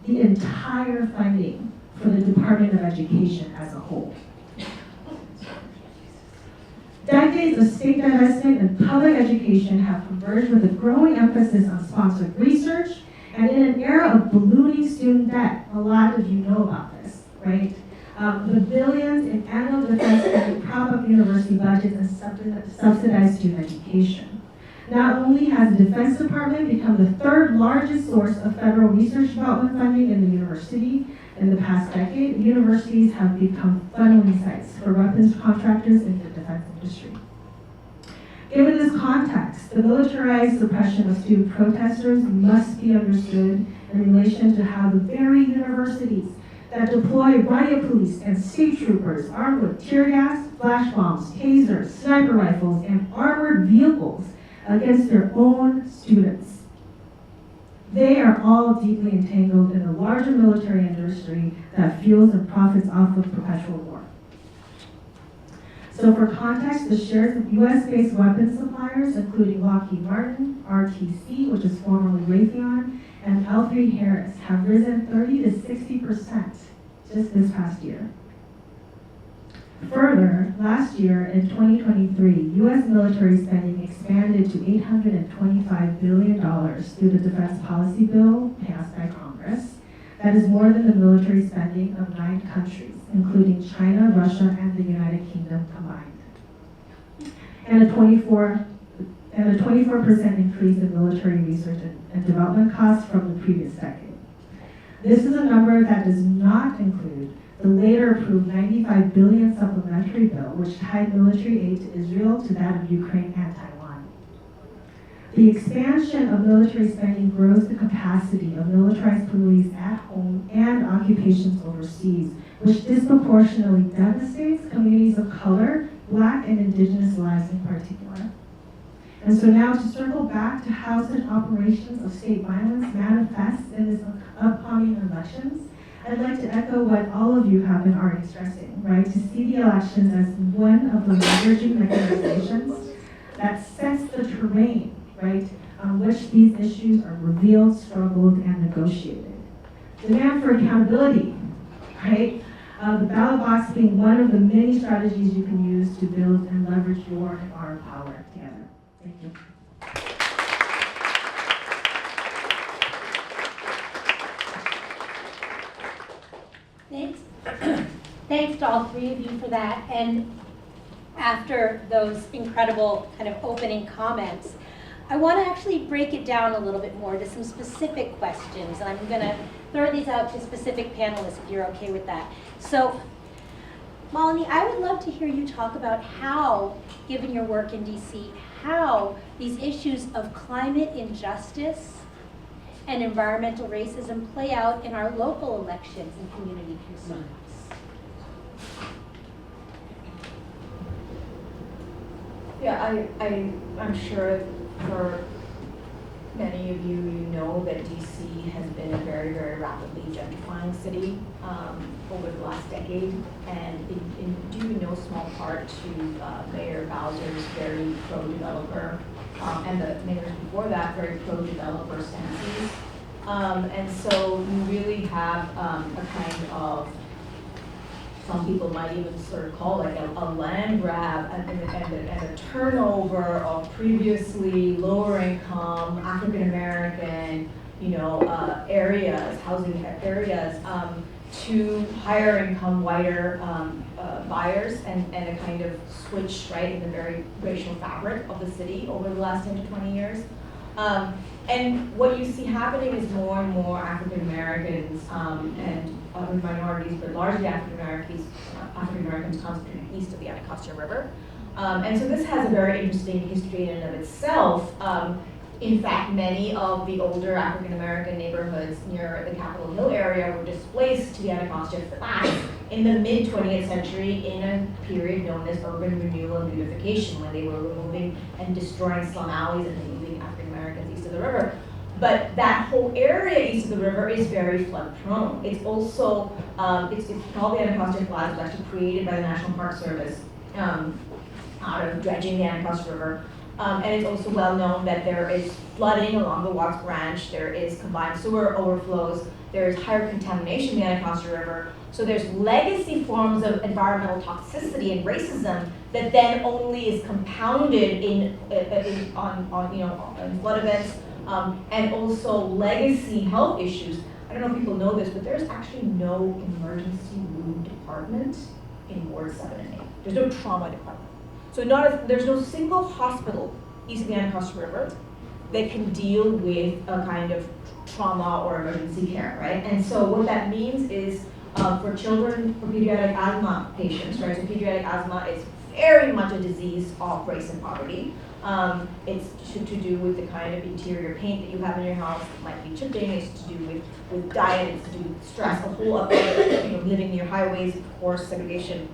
the entire funding for the Department of Education as a whole. Decades of state divestment and public education have converged with a growing emphasis on sponsored research, and in an era of ballooning student debt, a lot of you know about this, right? The billions in annual defense spending prop up university budgets and subsidize student education. Not only has the Defense Department become the third largest source of federal research development funding in the university in the past decade, universities have become funneling sites for weapons contractors in the defense industry. Given this context, the militarized suppression of student protesters must be understood in relation to how the very universities that deploy riot police and state troopers armed with tear gas, flash bombs, tasers, sniper rifles, and armored vehicles against their own students. They are all deeply entangled in the larger military industry that fuels and profits off of perpetual war. So for context, the shares of US-based weapons suppliers, including Lockheed Martin, RTC, which is formerly Raytheon, and L3Harris, have risen 30 to 60% just this past year. Further, last year in 2023, US military spending expanded to $825 billion through the Defense Policy Bill passed by Congress. That is more than the military spending of 9 countries, including China, Russia, and the United Kingdom combined. And a 24% increase in military research and development costs from the previous decade. This is a number that does not include the later approved $95 billion supplementary bill, which tied military aid to Israel to that of Ukraine and Taiwan. The expansion of military spending grows the capacity of militarized police at home and occupations overseas, which disproportionately devastates communities of color, Black and Indigenous lives in particular. And so now to circle back to how such operations of state violence manifest in this upcoming elections, I'd like to echo what all of you have been already stressing, right? To see the elections as one of the leveraging mechanizations that sets the terrain, right, on which these issues are revealed, struggled, and negotiated. Demand for accountability, right? The ballot box being one of the many strategies you can use to build and leverage your and our power together. Thank you. Thanks. Thanks to all 3 of you for that. And after those incredible kind of opening comments, I want to actually break it down a little bit more to some specific questions. And I'm going to throw these out to specific panelists if you're okay with that. So, Malini, I would love to hear you talk about how, given your work in DC, how these issues of climate injustice and environmental racism play out in our local elections and community concerns. Yeah, I'm sure for many of you, you know that DC has been a very, very rapidly gentrifying city over the last decade, and in due no small part to Mayor Bowser's very pro-developer, and the mayors before that very pro-developer stances. And so you really have a kind of, some people might even sort of call it a land grab and a turnover of previously lower income African American areas, housing areas, to higher income, whiter buyers, and a kind of switch, right, in the very racial fabric of the city over the last 10 to 20 years. And what you see happening is more and more African Americans and other minorities, but largely African Americans concentrated east of the Anacostia River. And so this has a very interesting history in and of itself. In fact, many of the older African American neighborhoods near the Capitol Hill area were displaced to the Anacostia Flats in the mid-20th century in a period known as urban renewal and beautification, when they were removing and destroying slum alleys and moving African Americans east of the river. But that whole area east of the river is very flood prone. It's also, it's called the Anacostia Flats. It was actually created by the National Park Service out of dredging the Anacostia River. And it's also well known that there is flooding along the Watts Branch, there is combined sewer overflows, there is higher contamination in the Anacostia River. So there's legacy forms of environmental toxicity and racism that then only is compounded on flood events, and also legacy health issues. I don't know if people know this, but there's actually no emergency room department in Ward 7 and 8. There's no trauma department. So there's no single hospital east of the Anacostia River that can deal with a kind of trauma or emergency care, right? And so what that means is for children, for pediatric asthma patients, right? So pediatric asthma is very much a disease of race and poverty. It's to do with the kind of interior paint that you have in your house. It might be chipping. It's to do with diet. It's to do with stress. A whole other, living near highways, of course, segregation.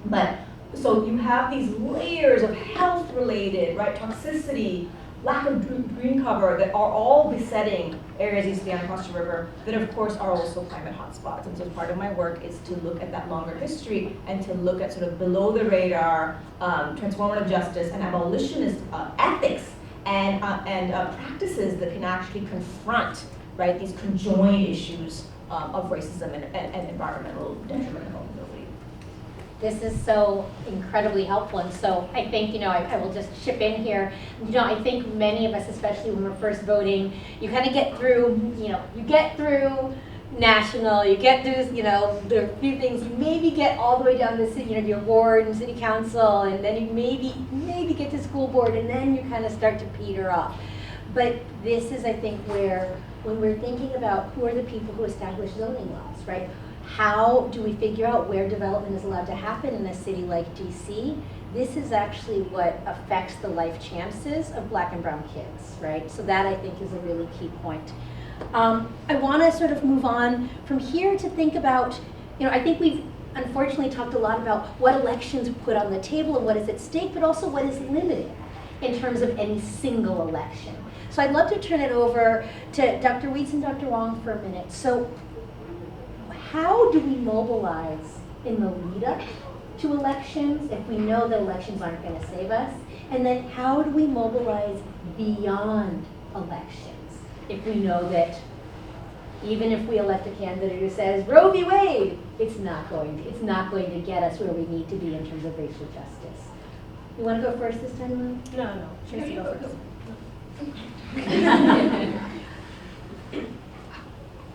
But so you have these layers of health-related, right, toxicity, lack of green cover that are all besetting areas east of the Anacostia River that, of course, are also climate hotspots. And so part of my work is to look at that longer history and to look at sort of below the radar transformative justice and abolitionist ethics and practices that can actually confront, right, these conjoined issues of racism and environmental detriment and vulnerability. This is so incredibly helpful, and so I think, I will just chip in here. I think many of us, especially when we're first voting, you kind of get through, you get through national, you get through, there are a few things, you maybe get all the way down to city, your ward and city council, and then you maybe get to school board, and then you kind of start to peter off. But this is, I think, where, when we're thinking about who are the people who establish zoning laws, right? How do we figure out where development is allowed to happen in a city like DC? This is actually what affects the life chances of Black and brown kids, right? So that, I think, is a really key point. I want to sort of move on from here to think about, I think we've unfortunately talked a lot about what elections put on the table and what is at stake, but also what is limited in terms of any single election. So I'd love to turn it over to Dr. Weitz and Dr. Wong for a minute. So how do we mobilize in the lead up to elections if we know that elections aren't going to save us? And then how do we mobilize beyond elections if we know that even if we elect a candidate who says Roe v. Wade, it's not going to get us where we need to be in terms of racial justice? You want to go first this time, Lynn? No. Tracy, go first.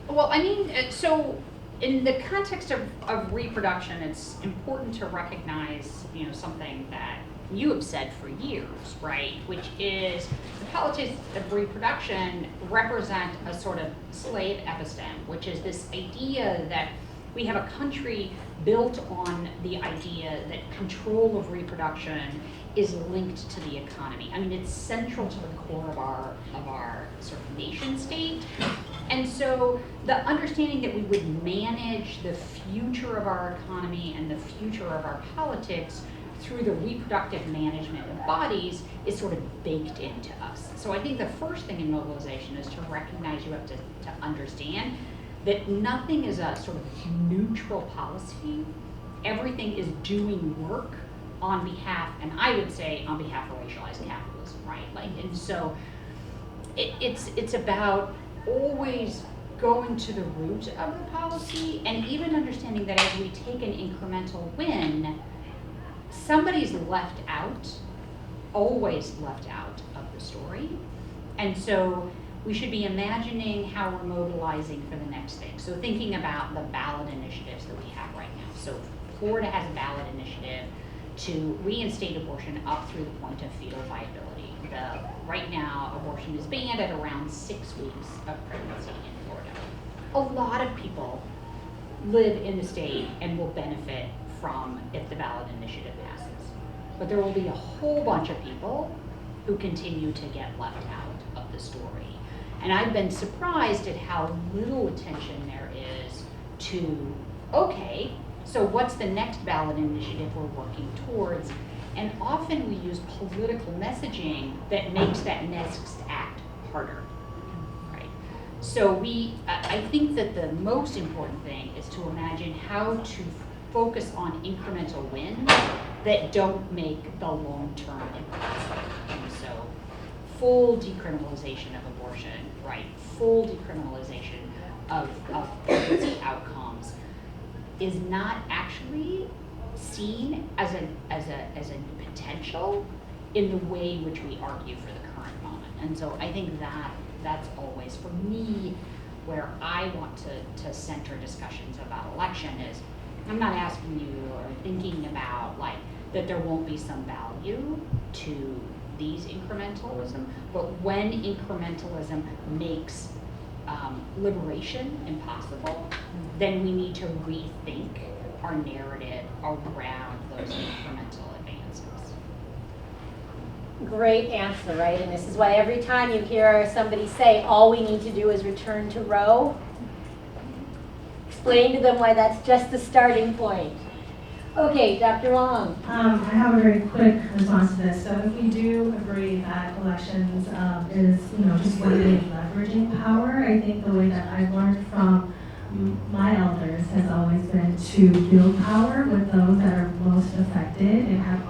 Well, so in the context of reproduction, it's important to recognize, something that you have said for years, right? Which is the politics of reproduction represent a sort of slave episteme, which is this idea that we have a country built on the idea that control of reproduction is linked to the economy. It's central to the core of our sort of nation state. And so the understanding that we would manage the future of our economy and the future of our politics through the reproductive management of bodies is sort of baked into us. So I think the first thing in mobilization is to recognize you have to understand that nothing is a sort of neutral policy. Everything is doing work on behalf, and I would say on behalf of racialized capitalism, right? And so it's about always going to the root of the policy, and even understanding that as we take an incremental win, somebody's left out, always left out of the story. And so we should be imagining how we're mobilizing for the next thing. So thinking about the ballot initiatives that we have right now. So Florida has a ballot initiative to reinstate abortion up through the point of fetal viability. Right now, abortion is banned at around 6 weeks of pregnancy in Florida. A lot of people live in the state and will benefit from if the ballot initiative passes. But there will be a whole bunch of people who continue to get left out of the story. And I've been surprised at how little attention there is to, okay, so what's the next ballot initiative we're working towards? And often we use political messaging that makes that next act harder, right? So I think that the most important thing is to imagine how to focus on incremental wins that don't make the long-term impossible. And so full decriminalization of abortion, right? Full decriminalization of pregnancy outcomes is not actually seen as a potential in the way in which we argue for the current moment. And so I think that's always, for me, where I want to center discussions about election is, I'm not asking you or thinking about like that there won't be some value to these incrementalism, but when incrementalism makes liberation impossible, then we need to rethink our narrative around those incremental advances. Great answer, right? And this is why every time you hear somebody say, all we need to do is return to Roe, explain to them why that's just the starting point. Okay, Dr. Wong. I have a very quick response to this. So if we do agree that elections is, just one way of leveraging power, I think the way that I've learned from my elders has always been to build power with those that are most affected and have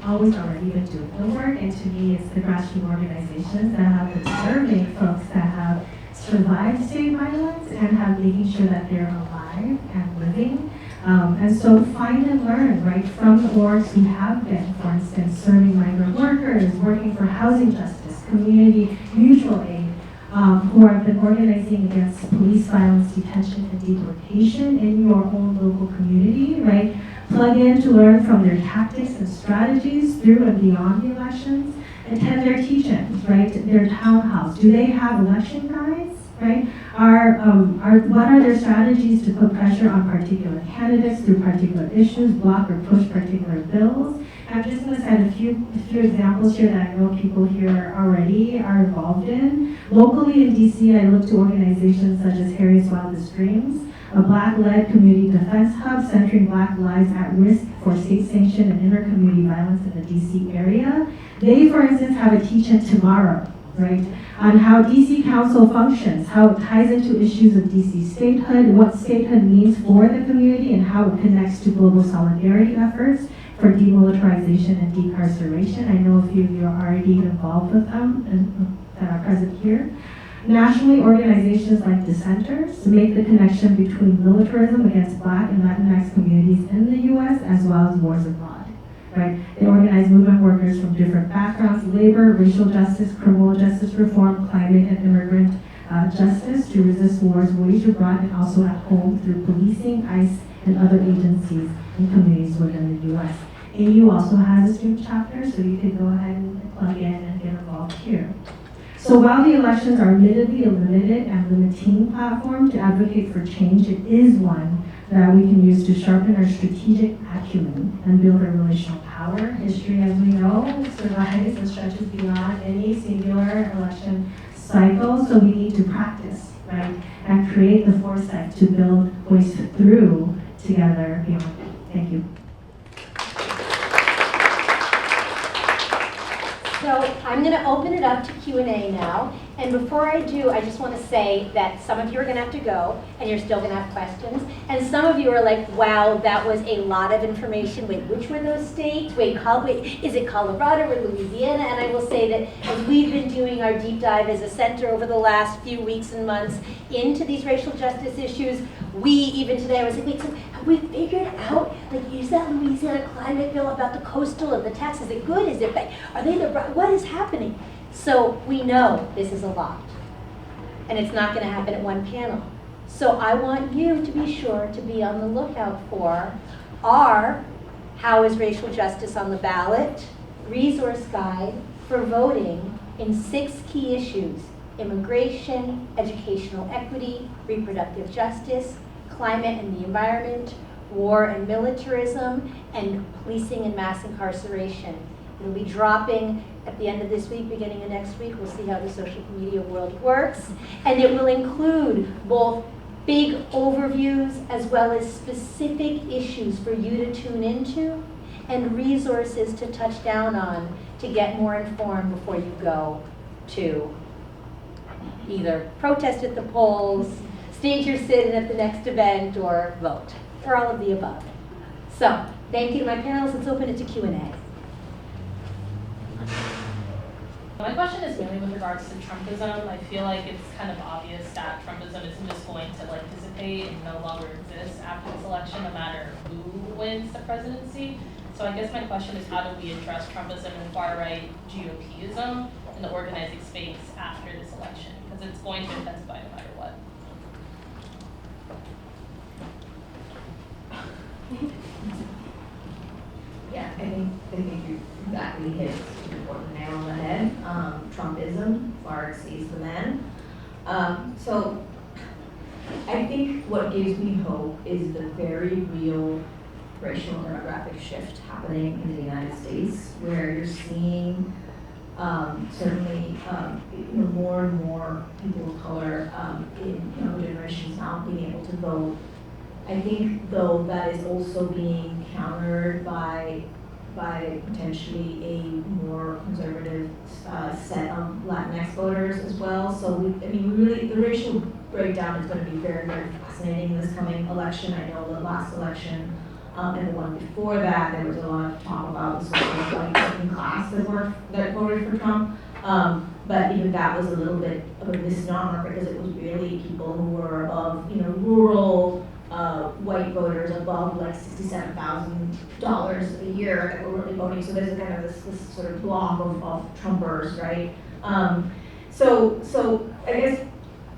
always already been doing the work. And to me, it's the grassroots organizations that have been serving folks that have survived state violence and have making sure that they're alive and living. And so find and learn, right, from the orgs who have been, for instance, serving migrant workers, working for housing justice, community mutual aid, who have been organizing against police violence, detention, and deportation in your own local community, right? Plug in to learn from their tactics and strategies through and beyond the elections. Attend their teach-ins, right? Their town halls. Do they have election guides, right? What are their strategies to put pressure on particular candidates through particular issues, block or push particular bills? I'm just going to cite a few examples here that I know people here already are involved in. Locally in DC, I look to organizations such as Harriet's Wildest Dreams, a Black-led community defense hub centering Black lives at risk for state-sanctioned and inter-community violence in the DC area. They, for instance, have a teach-in tomorrow, right, on how DC Council functions, how it ties into issues of DC statehood, what statehood means for the community, and how it connects to global solidarity efforts for demilitarization and decarceration. I know a few of you are already involved with them and that are present here. Nationally, organizations like Dissenters to make the connection between militarism against Black and Latinx communities in the U.S. as well as wars abroad. Right? They organize movement workers from different backgrounds, labor, racial justice, criminal justice reform, climate, and immigrant justice to resist wars waged abroad and also at home through policing, ICE, and other agencies and communities within the U.S. AU also has a student chapter, so you can go ahead and plug in and get involved here. So while the elections are admittedly a limited and limiting platform to advocate for change, it is one that we can use to sharpen our strategic acumen and build our relational power. History, as we know, survives and stretches beyond any singular election cycle, so we need to practice, right, and create the foresight to build ways through together beyond it. Thank you. So I'm going to open it up to Q&A now. And before I do, I just want to say that some of you are going to have to go, and you're still going to have questions. And some of you are like, wow, that was a lot of information. Wait, which were those states? Wait, is it Colorado or Louisiana? And I will say that as we've been doing our deep dive as a center over the last few weeks and months into these racial justice issues, even today, I was like, wait, so have we figured out, like, is that Louisiana climate bill about the coastal and the tax? Is it good? Is it bad? Are they what is happening? So we know this is a lot. and it's not going to happen at one panel. So I want you to be sure to be on the lookout for our How is Racial Justice on the Ballot resource guide for voting in 6 key issues: immigration, educational equity, reproductive justice, climate and the environment, war and militarism, and policing and mass incarceration. It'll be dropping at the end of this week, beginning of next week. We'll see how the social media world works. And it will include both big overviews as well as specific issues for you to tune into and resources to touch down on to get more informed before you go to either protest at the polls, stage your sit-in at the next event, or vote, or all of the above. So, thank you to my panelists. Let's open it to Q&A. My question is mainly with regards to Trumpism. I feel like it's kind of obvious that Trumpism isn't just going to dissipate and no longer exist after this election, no matter who wins the presidency. So I guess my question is, how do we address Trumpism and far-right GOPism in the organizing space after this election? Because it's going to intensify no matter what. Yeah, I think you exactly hit the nail on the head. Trumpism far exceeds the man. So I think what gives me hope is the very real racial and demographic shift happening in the United States, where you're seeing certainly more and more people of color in younger generations now being able to vote. I think, though, that is also being countered by potentially a more conservative set of Latinx voters as well. So really, the racial breakdown is going to be very, very fascinating in this coming election. I know the last election and the one before that, there was a lot of talk about the so-called white working class that voted for Trump. But even that was a little bit of a misnomer, because it was really people who were above, rural white voters above $67,000 a year that were really voting. So there's a kind of this sort of block of Trumpers, right? So I guess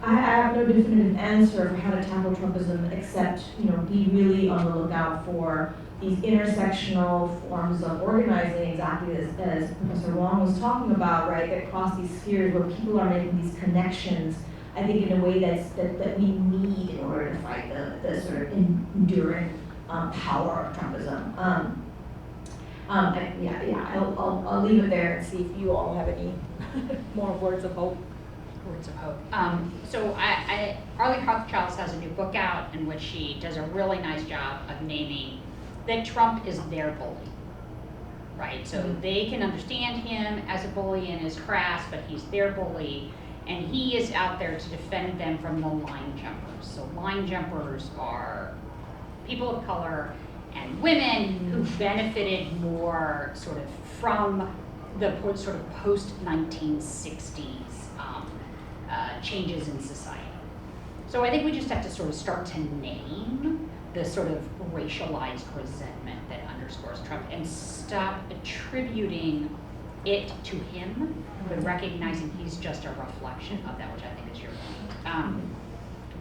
I have no definitive answer for how to tackle Trumpism, except be really on the lookout for these intersectional forms of organizing, exactly as Professor Wong was talking about, right? That cross these spheres where people are making these connections, I think, in a way that we need in order to fight the sort of enduring power of Trumpism. I'll leave it there and see if you all have any more words of hope. Words of hope. So Arlie Hochschild has a new book out in which she does a really nice job of naming that Trump is their bully, right? So they can understand him as a bully and as crass, but he's their bully. And he is out there to defend them from the line jumpers. So line jumpers are people of color and women who benefited more sort of from the sort of post-1960s changes in society. So I think we just have to sort of start to name the sort of racialized resentment that underscores Trump and stop attributing it to him, but recognizing he's just a reflection of that, which I think is your point.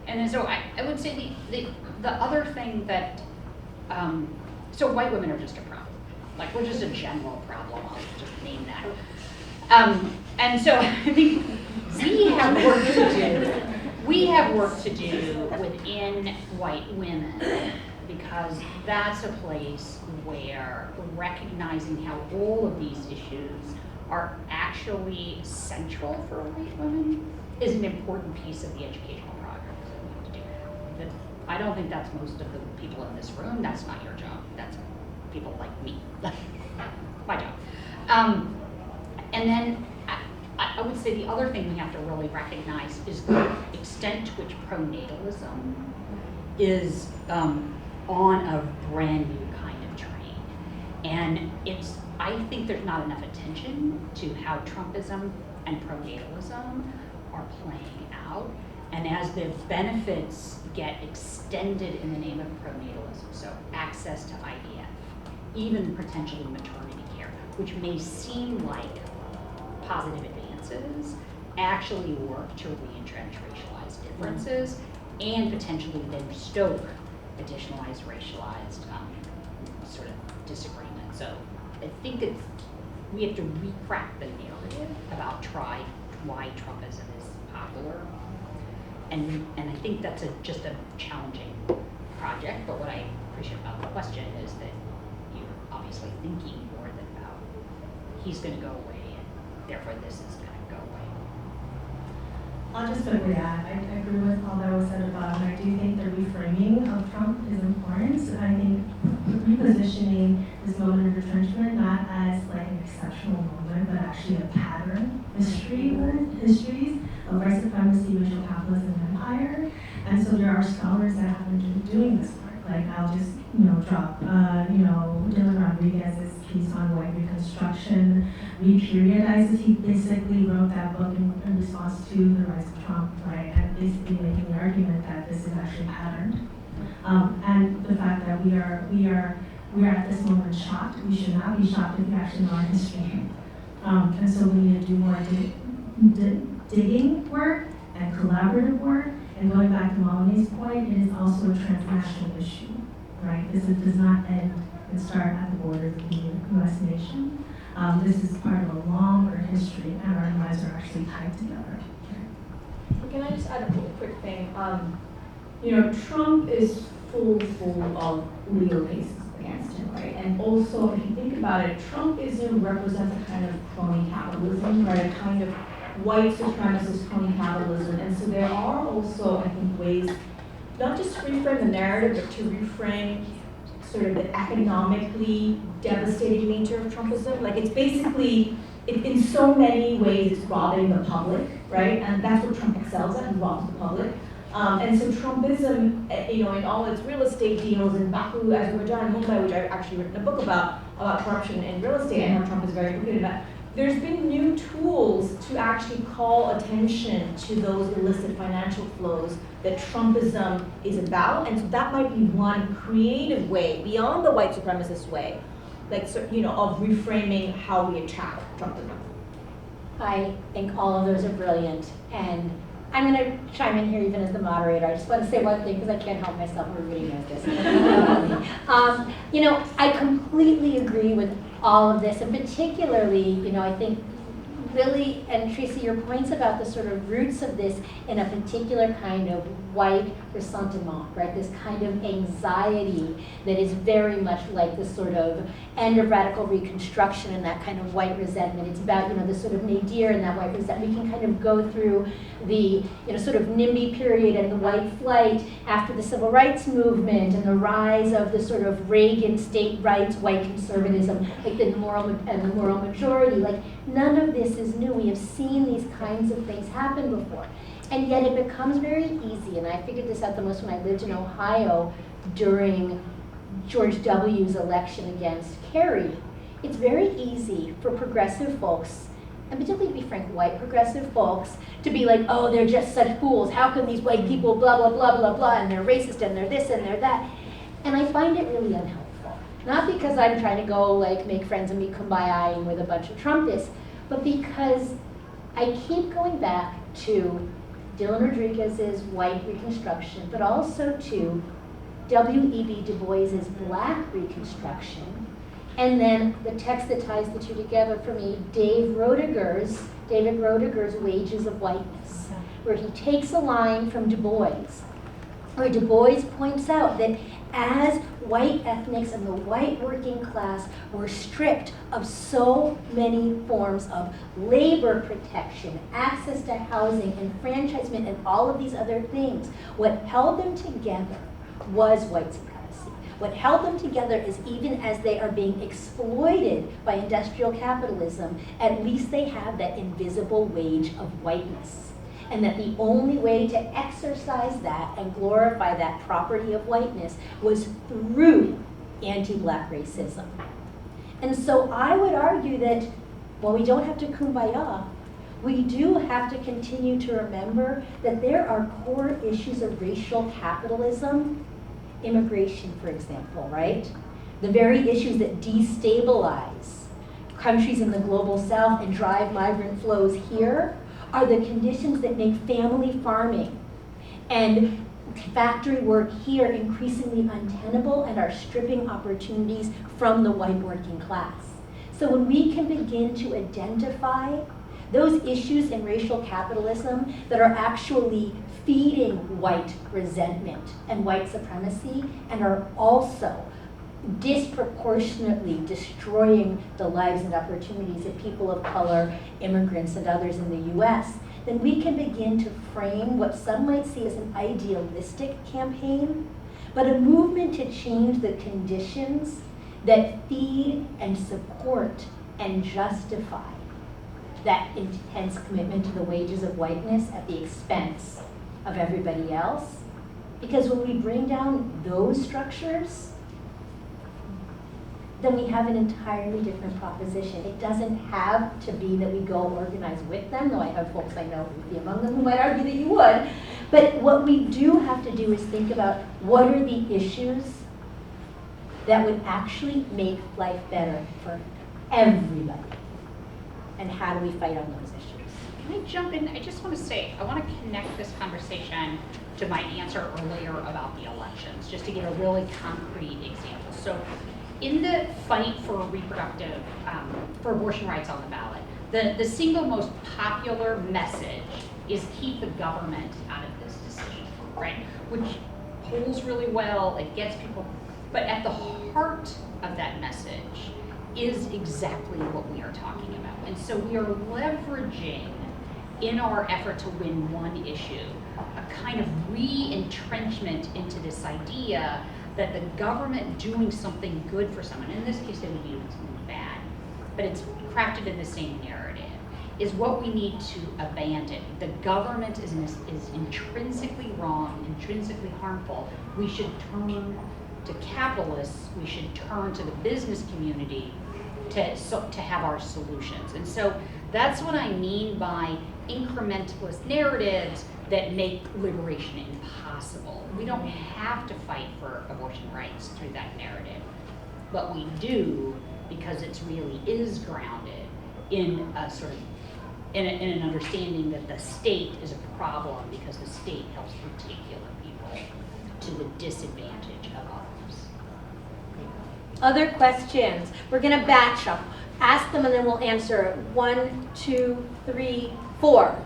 And then so I would say the other thing that, so white women are just a problem. We're just a general problem, I'll just name that. And so I think we have work to do. We have work to do within white women, because that's a place where recognizing how all of these issues are actually central for white women is an important piece of the educational progress that we have to do. I don't think that's most of the people in this room. That's not your job. That's people like me. My job. And then I would say the other thing we have to really recognize is the extent to which pronatalism is on a brand new kind of train. And I think there's not enough attention to how Trumpism and pronatalism are playing out. And as the benefits get extended in the name of pronatalism, so access to IVF, even potentially maternity care, which may seem like positive advances, actually work to re-entrench racialized differences and potentially then stoke additionalized racialized sort of disagreement. So I think we have to recraft the narrative about why Trumpism is popular. And I think that's just a challenging project, but what I appreciate about the question is that you're obviously thinking more than about he's going to go away and therefore this is going to go away. I'll just quickly add, I agree with all that was said above, and I do think the reframing of Trump is important. I think repositioning this moment of retrenchment not as like an exceptional moment, but actually a pattern, histories of white supremacy, racial capitalism, and empire. And so there are scholars that have been doing this work. Like I'll just, drop, Dylan Rodriguez's piece on white reconstruction, reperiodizes. He basically wrote that book in response to the rise of Trump, right? And basically making the argument that this is actually patterned. And the fact that we are at this moment shocked. We should not be shocked if we actually know our history. And so we need to do more digging work and collaborative work. And going back to Malini's point, it is also a transnational issue, right? This does not end and start at the borders of the U.S. nation. This is part of a longer history, and our lives are actually tied together. Can I just add a quick thing? Trump is full of legal cases against him, right? And also, if you think about it, Trumpism represents a kind of crony capitalism, right? A kind of white supremacist crony capitalism. And so there are also, I think, ways not just to reframe the narrative, but to reframe sort of the economically devastating nature of Trumpism. Like it's basically, in so many ways, it's robbing the public, right? And that's what Trump excels at, he robs the public. And so Trumpism, in all its real estate deals in Baku, Azerbaijan, Mumbai, which I've actually written a book about corruption in real estate and how Trump is very implicated in that. There's been new tools to actually call attention to those illicit financial flows that Trumpism is about, and so that might be one creative way, beyond the white supremacist way, of reframing how we attack Trumpism. I think all of those are brilliant, and I'm going to chime in here even as the moderator. I just want to say one thing because I can't help myself. Everybody knows this. I completely agree with all of this, and particularly, I think Lily and Tracy, your points about the sort of roots of this in a particular kind of white ressentiment, right? This kind of anxiety that is very much like the sort of end of radical reconstruction and that kind of white resentment. It's about, the sort of nadir and that white resentment. We can kind of go through the, sort of NIMBY period and the white flight after the civil rights movement and the rise of the sort of Reagan state rights, white conservatism, like the moral majority. Like none of this is new. We have seen these kinds of things happen before. And yet it becomes very easy, and I figured this out the most when I lived in Ohio during George W.'s election against Kerry. It's very easy for progressive folks, and particularly, to be frank, white progressive folks, to be like, oh, they're just such fools. How can these white people blah, blah, blah, blah, blah, and they're racist, and they're this, and they're that. And I find it really unhelpful. Not because I'm trying to go, make friends and be kumbaya-ing with a bunch of Trumpists, but because I keep going back to Dylan Rodriguez's white reconstruction, but also to W.E.B. Du Bois's black reconstruction, and then the text that ties the two together for me, David Roediger's Wages of Whiteness, where he takes a line from Du Bois, where Du Bois points out that as white ethnics and the white working class were stripped of so many forms of labor protection, access to housing, enfranchisement, and all of these other things, what held them together was white supremacy. What held them together is even as they are being exploited by industrial capitalism, at least they have that invisible wage of whiteness. And that the only way to exercise that and glorify that property of whiteness was through anti-black racism. And so I would argue that while we don't have to kumbaya, we do have to continue to remember that there are core issues of racial capitalism, immigration, for example, right? The very issues that destabilize countries in the global south and drive migrant flows here are the conditions that make family farming and factory work here increasingly untenable and are stripping opportunities from the white working class. So when we can begin to identify those issues in racial capitalism that are actually feeding white resentment and white supremacy and are also disproportionately destroying the lives and opportunities of people of color, immigrants, and others in the US, then we can begin to frame what some might see as an idealistic campaign, but a movement to change the conditions that feed and support and justify that intense commitment to the wages of whiteness at the expense of everybody else. Because when we bring down those structures, then we have an entirely different proposition. It doesn't have to be that we go organize with them, though I have folks I know who would be among them who might argue that you would. But what we do have to do is think about what are the issues that would actually make life better for everybody, and how do we fight on those issues? Can I jump in? I just want to say, I want to connect this conversation to my answer earlier about the elections, just to give a really concrete example. So in the fight for reproductive, for abortion rights on the ballot, the single most popular message is keep the government out of this decision, right? Which polls really well, it gets people, but at the heart of that message is exactly what we are talking about. And so we are leveraging in our effort to win one issue, a kind of re-entrenchment into this idea that the government doing something good for someone, in this case they would be doing something bad, but it's crafted in the same narrative, is what we need to abandon. The government is intrinsically wrong, intrinsically harmful. We should turn to capitalists, we should turn to the business community to have our solutions. And so that's what I mean by incrementalist narratives that make liberation impossible. We don't have to fight for abortion rights through that narrative, but we do because it really is grounded in a sort of in an understanding that the state is a problem because the state helps particular people to the disadvantage of others. Other questions? We're gonna batch up. Ask them and then we'll answer. 1, 2, 3, 4.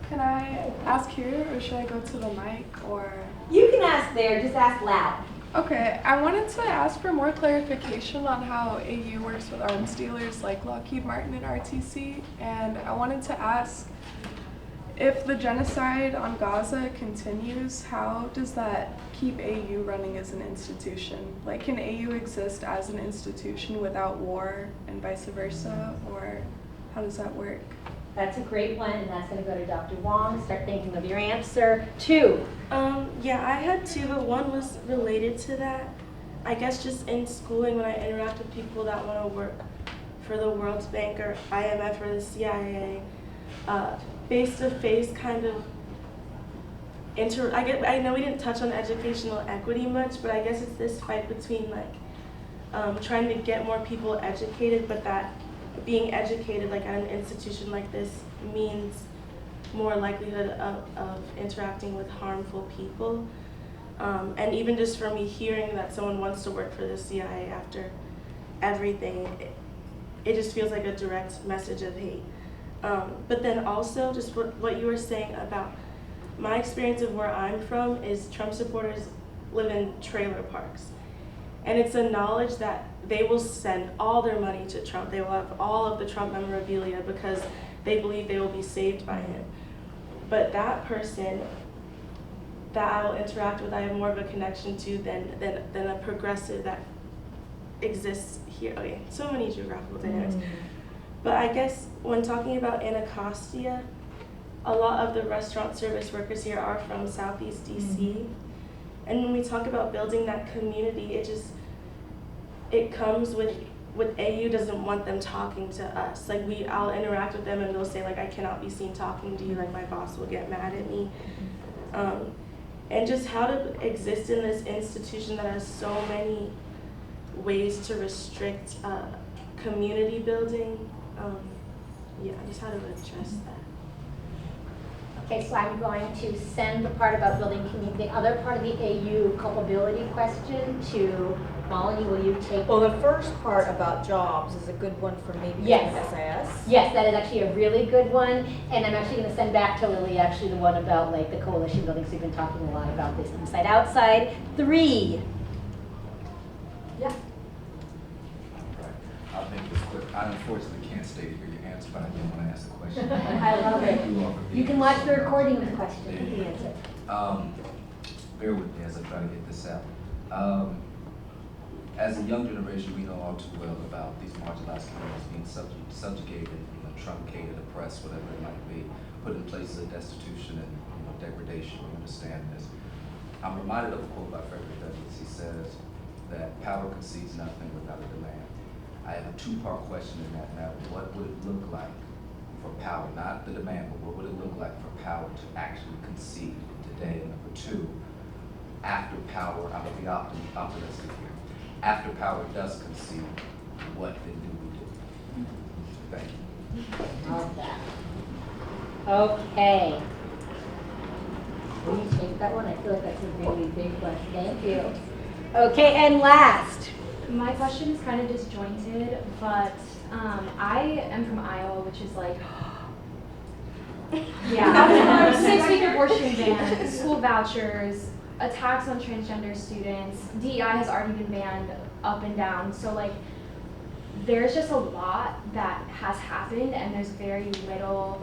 Can I ask here, or should I go to the mic, or? You can ask there, just ask loud. Okay, I wanted to ask for more clarification on how AU works with arms dealers like Lockheed Martin and RTC, and I wanted to ask if the genocide on Gaza continues, how does that keep AU running as an institution? Like, can AU exist as an institution without war and vice versa, or how does that work? That's a great one, and that's going to go to Dr. Wong. Start thinking of your answer. 2. Yeah, I had 2, but one was related to that. I guess just in schooling, when I interact with people that want to work for the World Bank or IMF or the CIA, face-to-face kind of I know we didn't touch on educational equity much, but I guess it's this fight between like trying to get more people educated, but that being educated like at an institution like this means more likelihood of interacting with harmful people. And even just for me hearing that someone wants to work for the CIA after everything, it just feels like a direct message of hate. But then also just what you were saying about my experience of where I'm from is Trump supporters live in trailer parks. And it's a knowledge that they will send all their money to Trump. They will have all of the Trump memorabilia because they believe they will be saved by him. But that person that I will interact with, I have more of a connection to than a progressive that exists here. Okay, so many geographical dynamics. But I guess when talking about Anacostia, a lot of the restaurant service workers here are from Southeast DC. And when we talk about building that community, it comes with AU doesn't want them talking to us. Like I'll interact with them and they'll say like, I cannot be seen talking to you, like my boss will get mad at me. And just how to exist in this institution that has so many ways to restrict community building. Yeah, just how to address that. Okay, so I'm going to send the part about building community, the other part of the AU culpability question to Malini. Will you take? Well, the first part about jobs is a good one for maybe Yes. SIS. Yes, that is actually a really good one, and I'm actually going to send back to Lily actually the one about like the coalition building. So we've been talking a lot about this inside outside. 3. Yeah. I'll make this quick. I unfortunately can't stay to hear your answer, but I did want to ask a question. I love it. Thank you all for being You can here. watch the recording of the question and the answer. Bear with me as I try to get this out. As a young generation, we know all too well about these marginalized communities being subjugated, truncated, oppressed, whatever it might be, put in places of destitution and degradation. We understand this. I'm reminded of a quote by Frederick Douglass. He says that power concedes nothing without a demand. I have a 2-part question in that matter. What would it look like for power, not the demand, but what would it look like for power to actually concede today? And number 2, after power, I'm going to be optimistic here. After power does concede, what then do we do? Thank you. Love that. Okay. Will you take that one? I feel like that's a really big one. Thank you. Okay, and last. My question is kind of disjointed, but I am from Iowa, which is like, yeah, 6-week abortion ban, school vouchers, attacks on transgender students, DEI has already been banned up and down. So like, there's just a lot that has happened, and there's very little,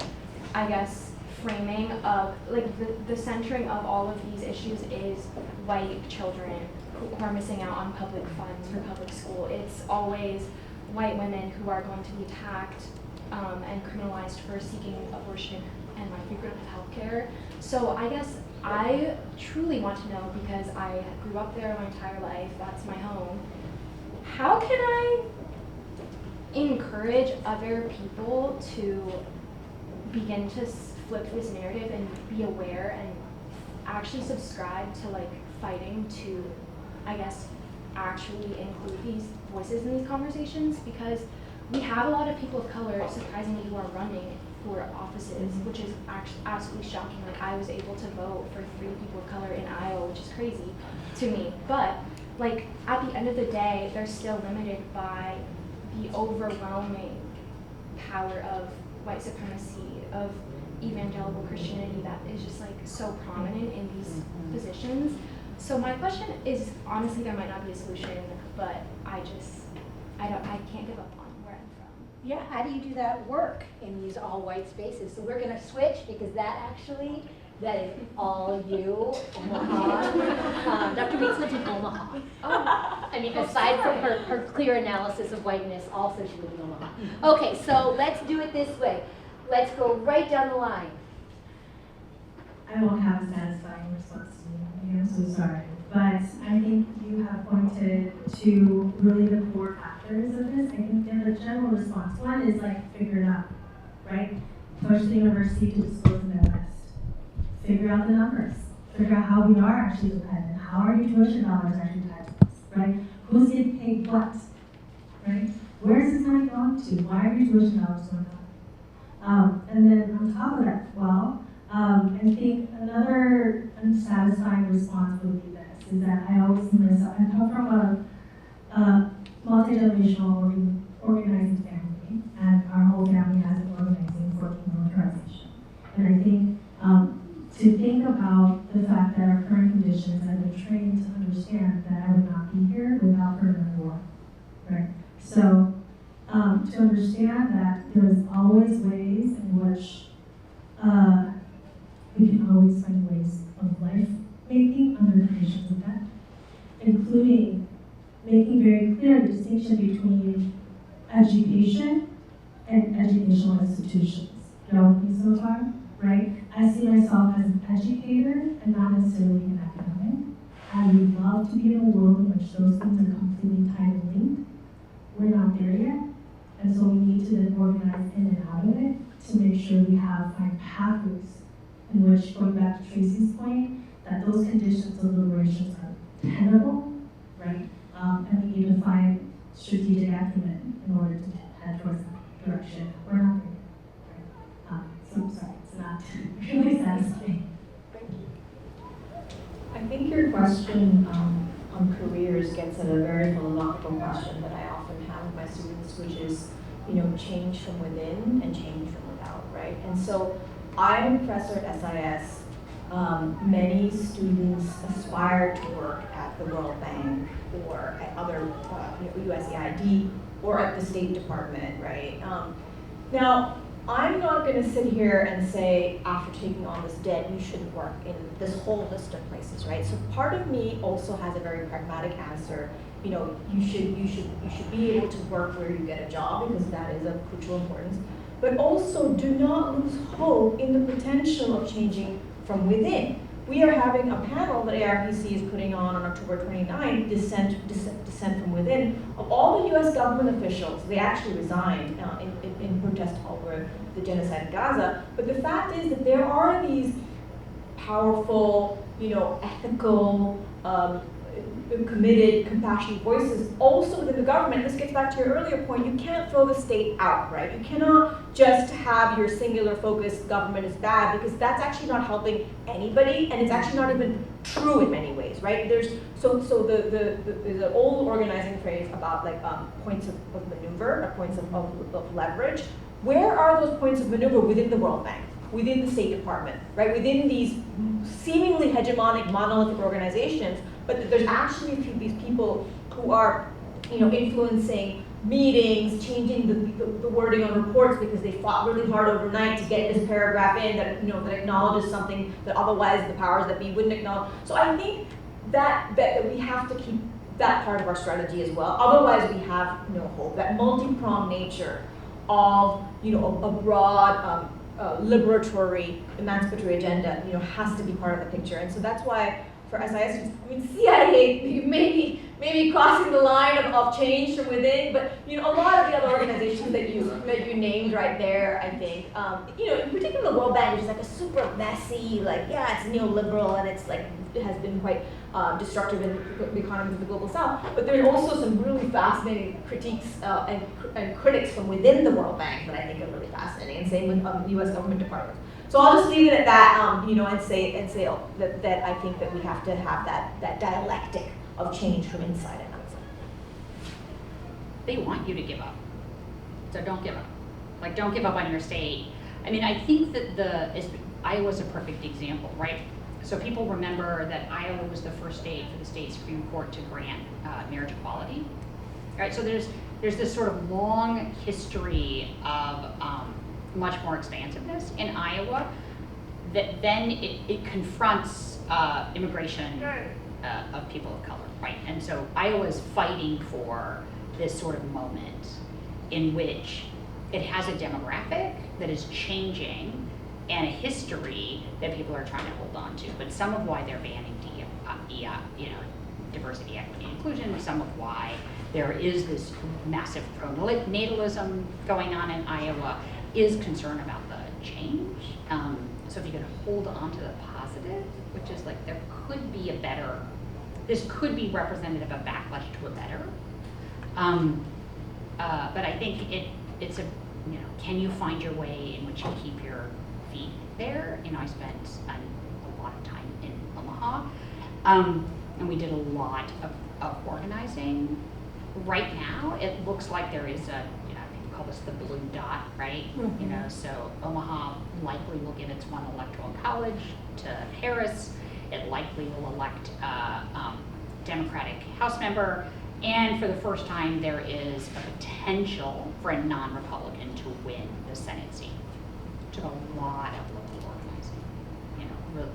I guess, framing of like the centering of all of these issues is white children who are missing out on public funds for public school. It's always white women who are going to be attacked and criminalized for seeking abortion and like reproductive health care. So I guess I truly want to know, because I grew up there my entire life, that's my home, how can I encourage other people to begin to flip this narrative and be aware and actually subscribe to like fighting to, I guess, actually include these voices in these conversations? Because we have a lot of people of color, surprisingly, who are running for offices, which is actually absolutely shocking. Like, I was able to vote for 3 people of color in Iowa, which is crazy to me. But like, at the end of the day, they're still limited by the overwhelming power of white supremacy, of evangelical Christianity that is just like so prominent in these positions. So my question is, honestly, there might not be a solution, but I can't give up on where I'm from. Yeah, how do you do that work in these all white spaces? So we're gonna switch, because that is all you, Omaha. Dr. Weitz lived in Omaha. Oh, I mean, aside from her clear analysis of whiteness, also she lived in Omaha. Okay, so let's do it this way. Let's go right down the line. I won't have a satisfying response to you. I'm so sorry. But I think you have pointed to really the core factors of this. I think the general response, one is like figure it out, right? Push the university to disclose in their list. Figure out the numbers. Figure out how we are actually dependent. How are your tuition dollars actually tied to this, right? Who's getting paid what, right? Where is this money going to? Why are your tuition dollars going up? And then on top of that, I think another unsatisfying response would be this, is that I always see myself, I come from a multi-generational organizing family, and our whole family has an organizing working militarization. And I think to think about the fact that our current conditions, I've been trained to understand that I would not be here without permanent war, right? So to understand that there's always ways in which we can always find ways of life making under conditions of death, including making very clear the distinction between education and educational institutions. You know, so far, right? I see myself as an educator and not necessarily an academic. I would love to be in a world in which those things are completely tied and linked. We're not there yet. And so we need to then organize in and out of it to make sure we find pathways in which, going back to Tracy's point, that those conditions of liberation are tenable, right? And we need to find strategic acumen in order to head towards that direction. We're not there yet, right? So I'm sorry, it's not really satisfying. think your question on careers gets at a very philosophical question that I often have with my students, which is, change from within and change from without, right? And so I'm a professor at SIS. Many students aspire to work at the World Bank or at other USAID or at the State Department, right? Now, I'm not going to sit here and say, after taking on this debt, you shouldn't work in this whole list of places, right? So part of me also has a very pragmatic answer. You should be able to work where you get a job, because that is of crucial importance. But also, do not lose hope in the potential of changing from within. We are having a panel that ARPC is putting on October 29th, Dissent from Within, of all the US government officials. They actually resigned in protest over the genocide in Gaza. But the fact is that there are these powerful, ethical, committed, compassionate voices also within the government. This gets back to your earlier point. You can't throw the state out, right? You cannot just have your singular focus, government is bad, because that's actually not helping anybody, and it's actually not even true in many ways, right? There's the old organizing phrase about points of maneuver, or points of leverage. Where are those points of maneuver within the World Bank, within the State Department, right? Within these seemingly hegemonic monolithic organizations, but there's actually these people who are, influencing meetings, changing the wording on reports because they fought really hard overnight to get this paragraph in that that acknowledges something that otherwise the powers that be wouldn't acknowledge. So I think that we have to keep that part of our strategy as well. Otherwise, we have no hope. That multi-pronged nature of a broad liberatory, emancipatory agenda has to be part of the picture. And so that's why for SIS, CIA maybe crossing the line of change from within, but a lot of the other organizations that you named right there, I think, in particular the World Bank, which is like a super messy, it's neoliberal and it has been quite destructive in the economies of the global south. But there's also some really fascinating critiques and critics from within the World Bank that I think are really fascinating, and same with U.S. government departments. So I'll just leave it at that, and say that I think that we have to have that dialectic of change from inside and outside. They want you to give up, so don't give up. Don't give up on your state. I think that Iowa's a perfect example, right? So people remember that Iowa was the first state for the state Supreme Court to grant marriage equality, right? So there's this sort of long history of much more expansiveness in Iowa that then it confronts immigration of people of color, right? And so Iowa's fighting for this sort of moment in which it has a demographic that is changing and a history that people are trying to hold on to. But some of why they're banning diversity, equity, and inclusion, some of why there is this massive pronatalism going on in Iowa is concern about the change. So if you can hold on to the positive, which is there could be this could be representative of backlash to a better. But I think it's can you find your way in which you keep your feet there? I spent a lot of time in Omaha, and we did a lot of organizing. Right now, it looks like there is people call this the blue dot, right? Mm-hmm. So Omaha likely will give its one electoral college to Harris. It likely will elect a Democratic House member. And for the first time, there is a potential for a non-Republican to win the Senate seat. Took a lot of local organizing,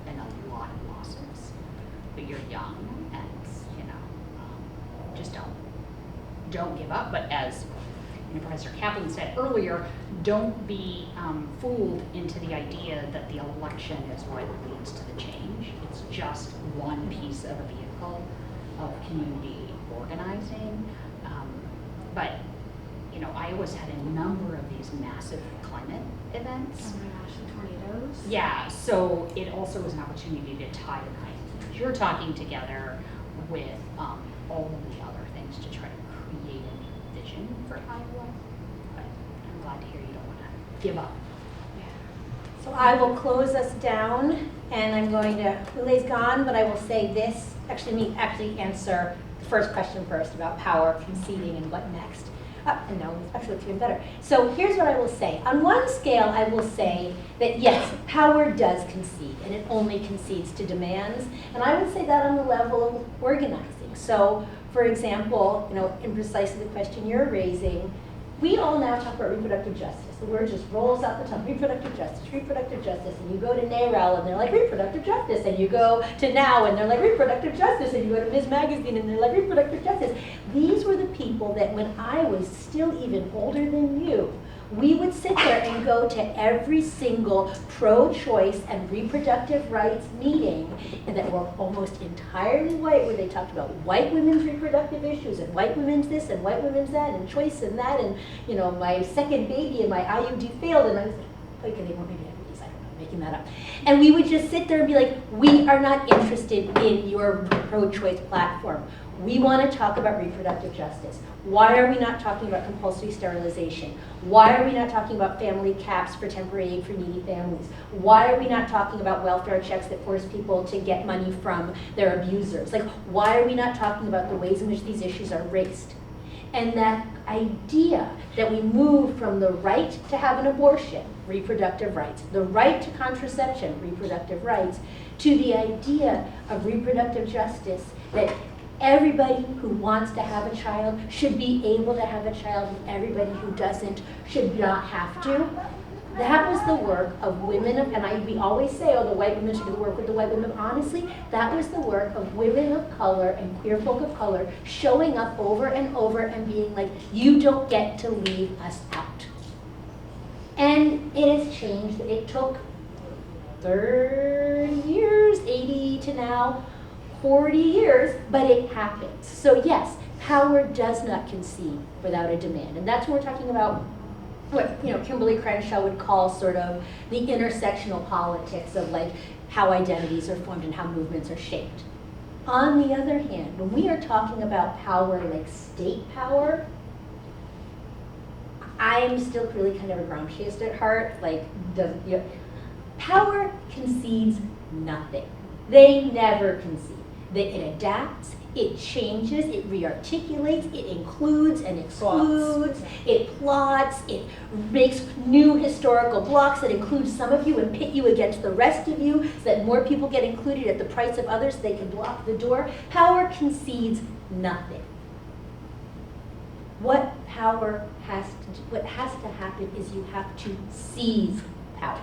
and a lot of losses. But you're young, and just don't give up. But as Professor Kaplan said earlier, don't be fooled into the idea that the election is what leads to the change. It's just one piece of a vehicle of community organizing. But Iowa's had a number of these massive climate events. Oh my gosh, the tornadoes. Yeah, so it also was an opportunity to tie the kinds of things you're talking together with all of the other things to try to create a new vision for Iowa. But I'm glad to hear you don't want to give up. Yeah. So I will close us down, and I'm going to, Ule's gone, but I will say this, actually answer the first question first about power, conceding, and what next. And now it's actually looks even better. So here's what I will say. On one scale, I will say that yes, power does concede, and it only concedes to demands. And I would say that on the level of organizing. So, for example, in precisely the question you're raising, we all now talk about reproductive justice. The word just rolls out the tongue, reproductive justice, and you go to NARAL and they're like, reproductive justice, and you go to NOW and they're like, reproductive justice, and you go to Ms. Magazine and they're like, reproductive justice. These were the people that when I was still even older than you, we would sit there and go to every single pro-choice and reproductive rights meeting, and that were almost entirely white, where they talked about white women's reproductive issues and white women's this and white women's that and choice and that, and my second baby and my IUD failed, and I was like, okay, they weren't maybe IUDs, I don't know, I'm making that up. And we would just sit there and be like, we are not interested in your pro-choice platform. We want to talk about reproductive justice. Why are we not talking about compulsory sterilization? Why are we not talking about family caps for temporary aid for needy families? Why are we not talking about welfare checks that force people to get money from their abusers? Like, why are we not talking about the ways in which these issues are raised? And that idea that we move from the right to have an abortion, reproductive rights, the right to contraception, reproductive rights, to the idea of reproductive justice, that everybody who wants to have a child should be able to have a child, and everybody who doesn't should not have to. That was the work of women, and we always say, oh, the white women should do the work with the white women. Honestly, that was the work of women of color and queer folk of color showing up over and over and being like, you don't get to leave us out. And it has changed. It took 30 years, 80 to now, 40 years, but it happens. So yes, power does not concede without a demand. And that's what we're talking about, what Kimberly Crenshaw would call sort of the intersectional politics of like how identities are formed and how movements are shaped. On the other hand, when we are talking about power like state power, I'm still really kind of a Gramsciist at heart. Like, power concedes nothing. They never concede. It adapts, it changes, it rearticulates, it includes and excludes, it plots, it makes new historical blocks that include some of you and pit you against the rest of you so that more people get included at the price of others so they can block the door. Power concedes nothing. What has to happen is you have to seize power.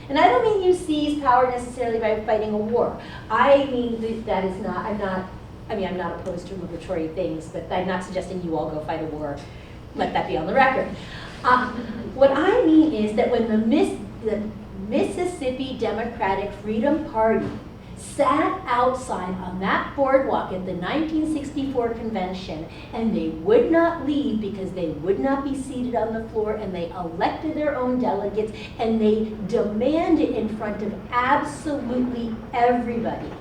And I don't mean you seize power necessarily by fighting a war. I mean that is not, I'm not opposed to liberatory things, but I'm not suggesting you all go fight a war. Let that be on the record. What I mean is that when the Mississippi Democratic Freedom Party sat outside on that boardwalk at the 1964 convention, and they would not leave because they would not be seated on the floor, and they elected their own delegates, and they demanded in front of absolutely everybody.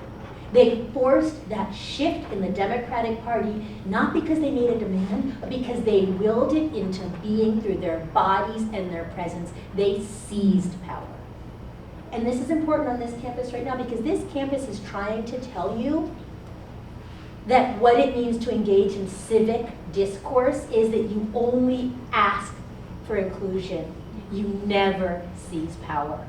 They forced that shift in the Democratic Party, not because they made a demand, but because they willed it into being through their bodies and their presence. They seized power. And this is important on this campus right now because this campus is trying to tell you that what it means to engage in civic discourse is that you only ask for inclusion. You never seize power.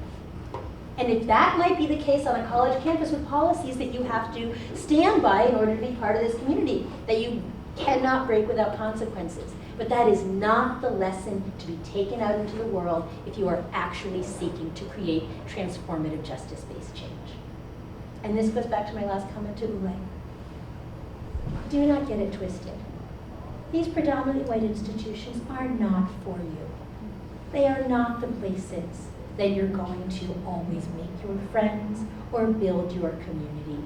And if that might be the case on a college campus with policies that you have to stand by in order to be part of this community, that you cannot break without consequences. But that is not the lesson to be taken out into the world if you are actually seeking to create transformative justice-based change. And this goes back to my last comment to Ule. Do not get it twisted. These predominantly white institutions are not for you. They are not the places that you're going to always make your friends or build your community.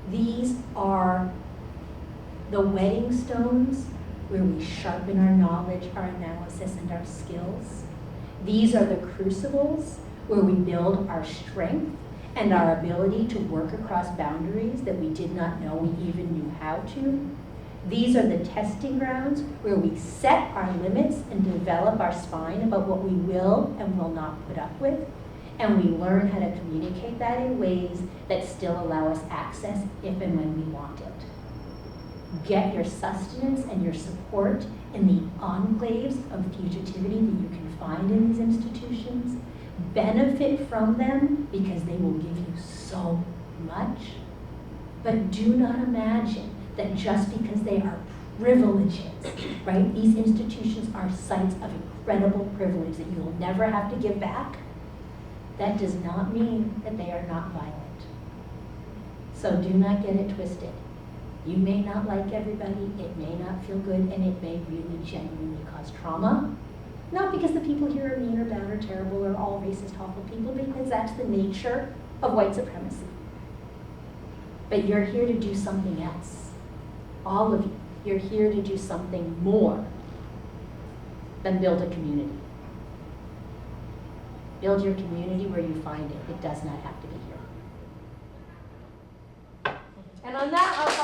These are the wedding stones where we sharpen our knowledge, our analysis, and our skills. These are the crucibles where we build our strength and our ability to work across boundaries that we did not know we even knew how to. These are the testing grounds where we set our limits and develop our spine about what we will and will not put up with. And we learn how to communicate that in ways that still allow us access if and when we want it. Get your sustenance and your support in the enclaves of fugitivity that you can find in these institutions. Benefit from them because they will give you so much. But do not imagine that just because they are privileges, right? These institutions are sites of incredible privilege that you will never have to give back. That does not mean that they are not violent. So do not get it twisted. You may not like everybody, it may not feel good, and it may really genuinely cause trauma. Not because the people here are mean or bad or terrible or all racist, awful people, because that's the nature of white supremacy. But you're here to do something else. All of you, you're here to do something more than build a community. Build your community where you find it. It does not have to be here. And on that, I'll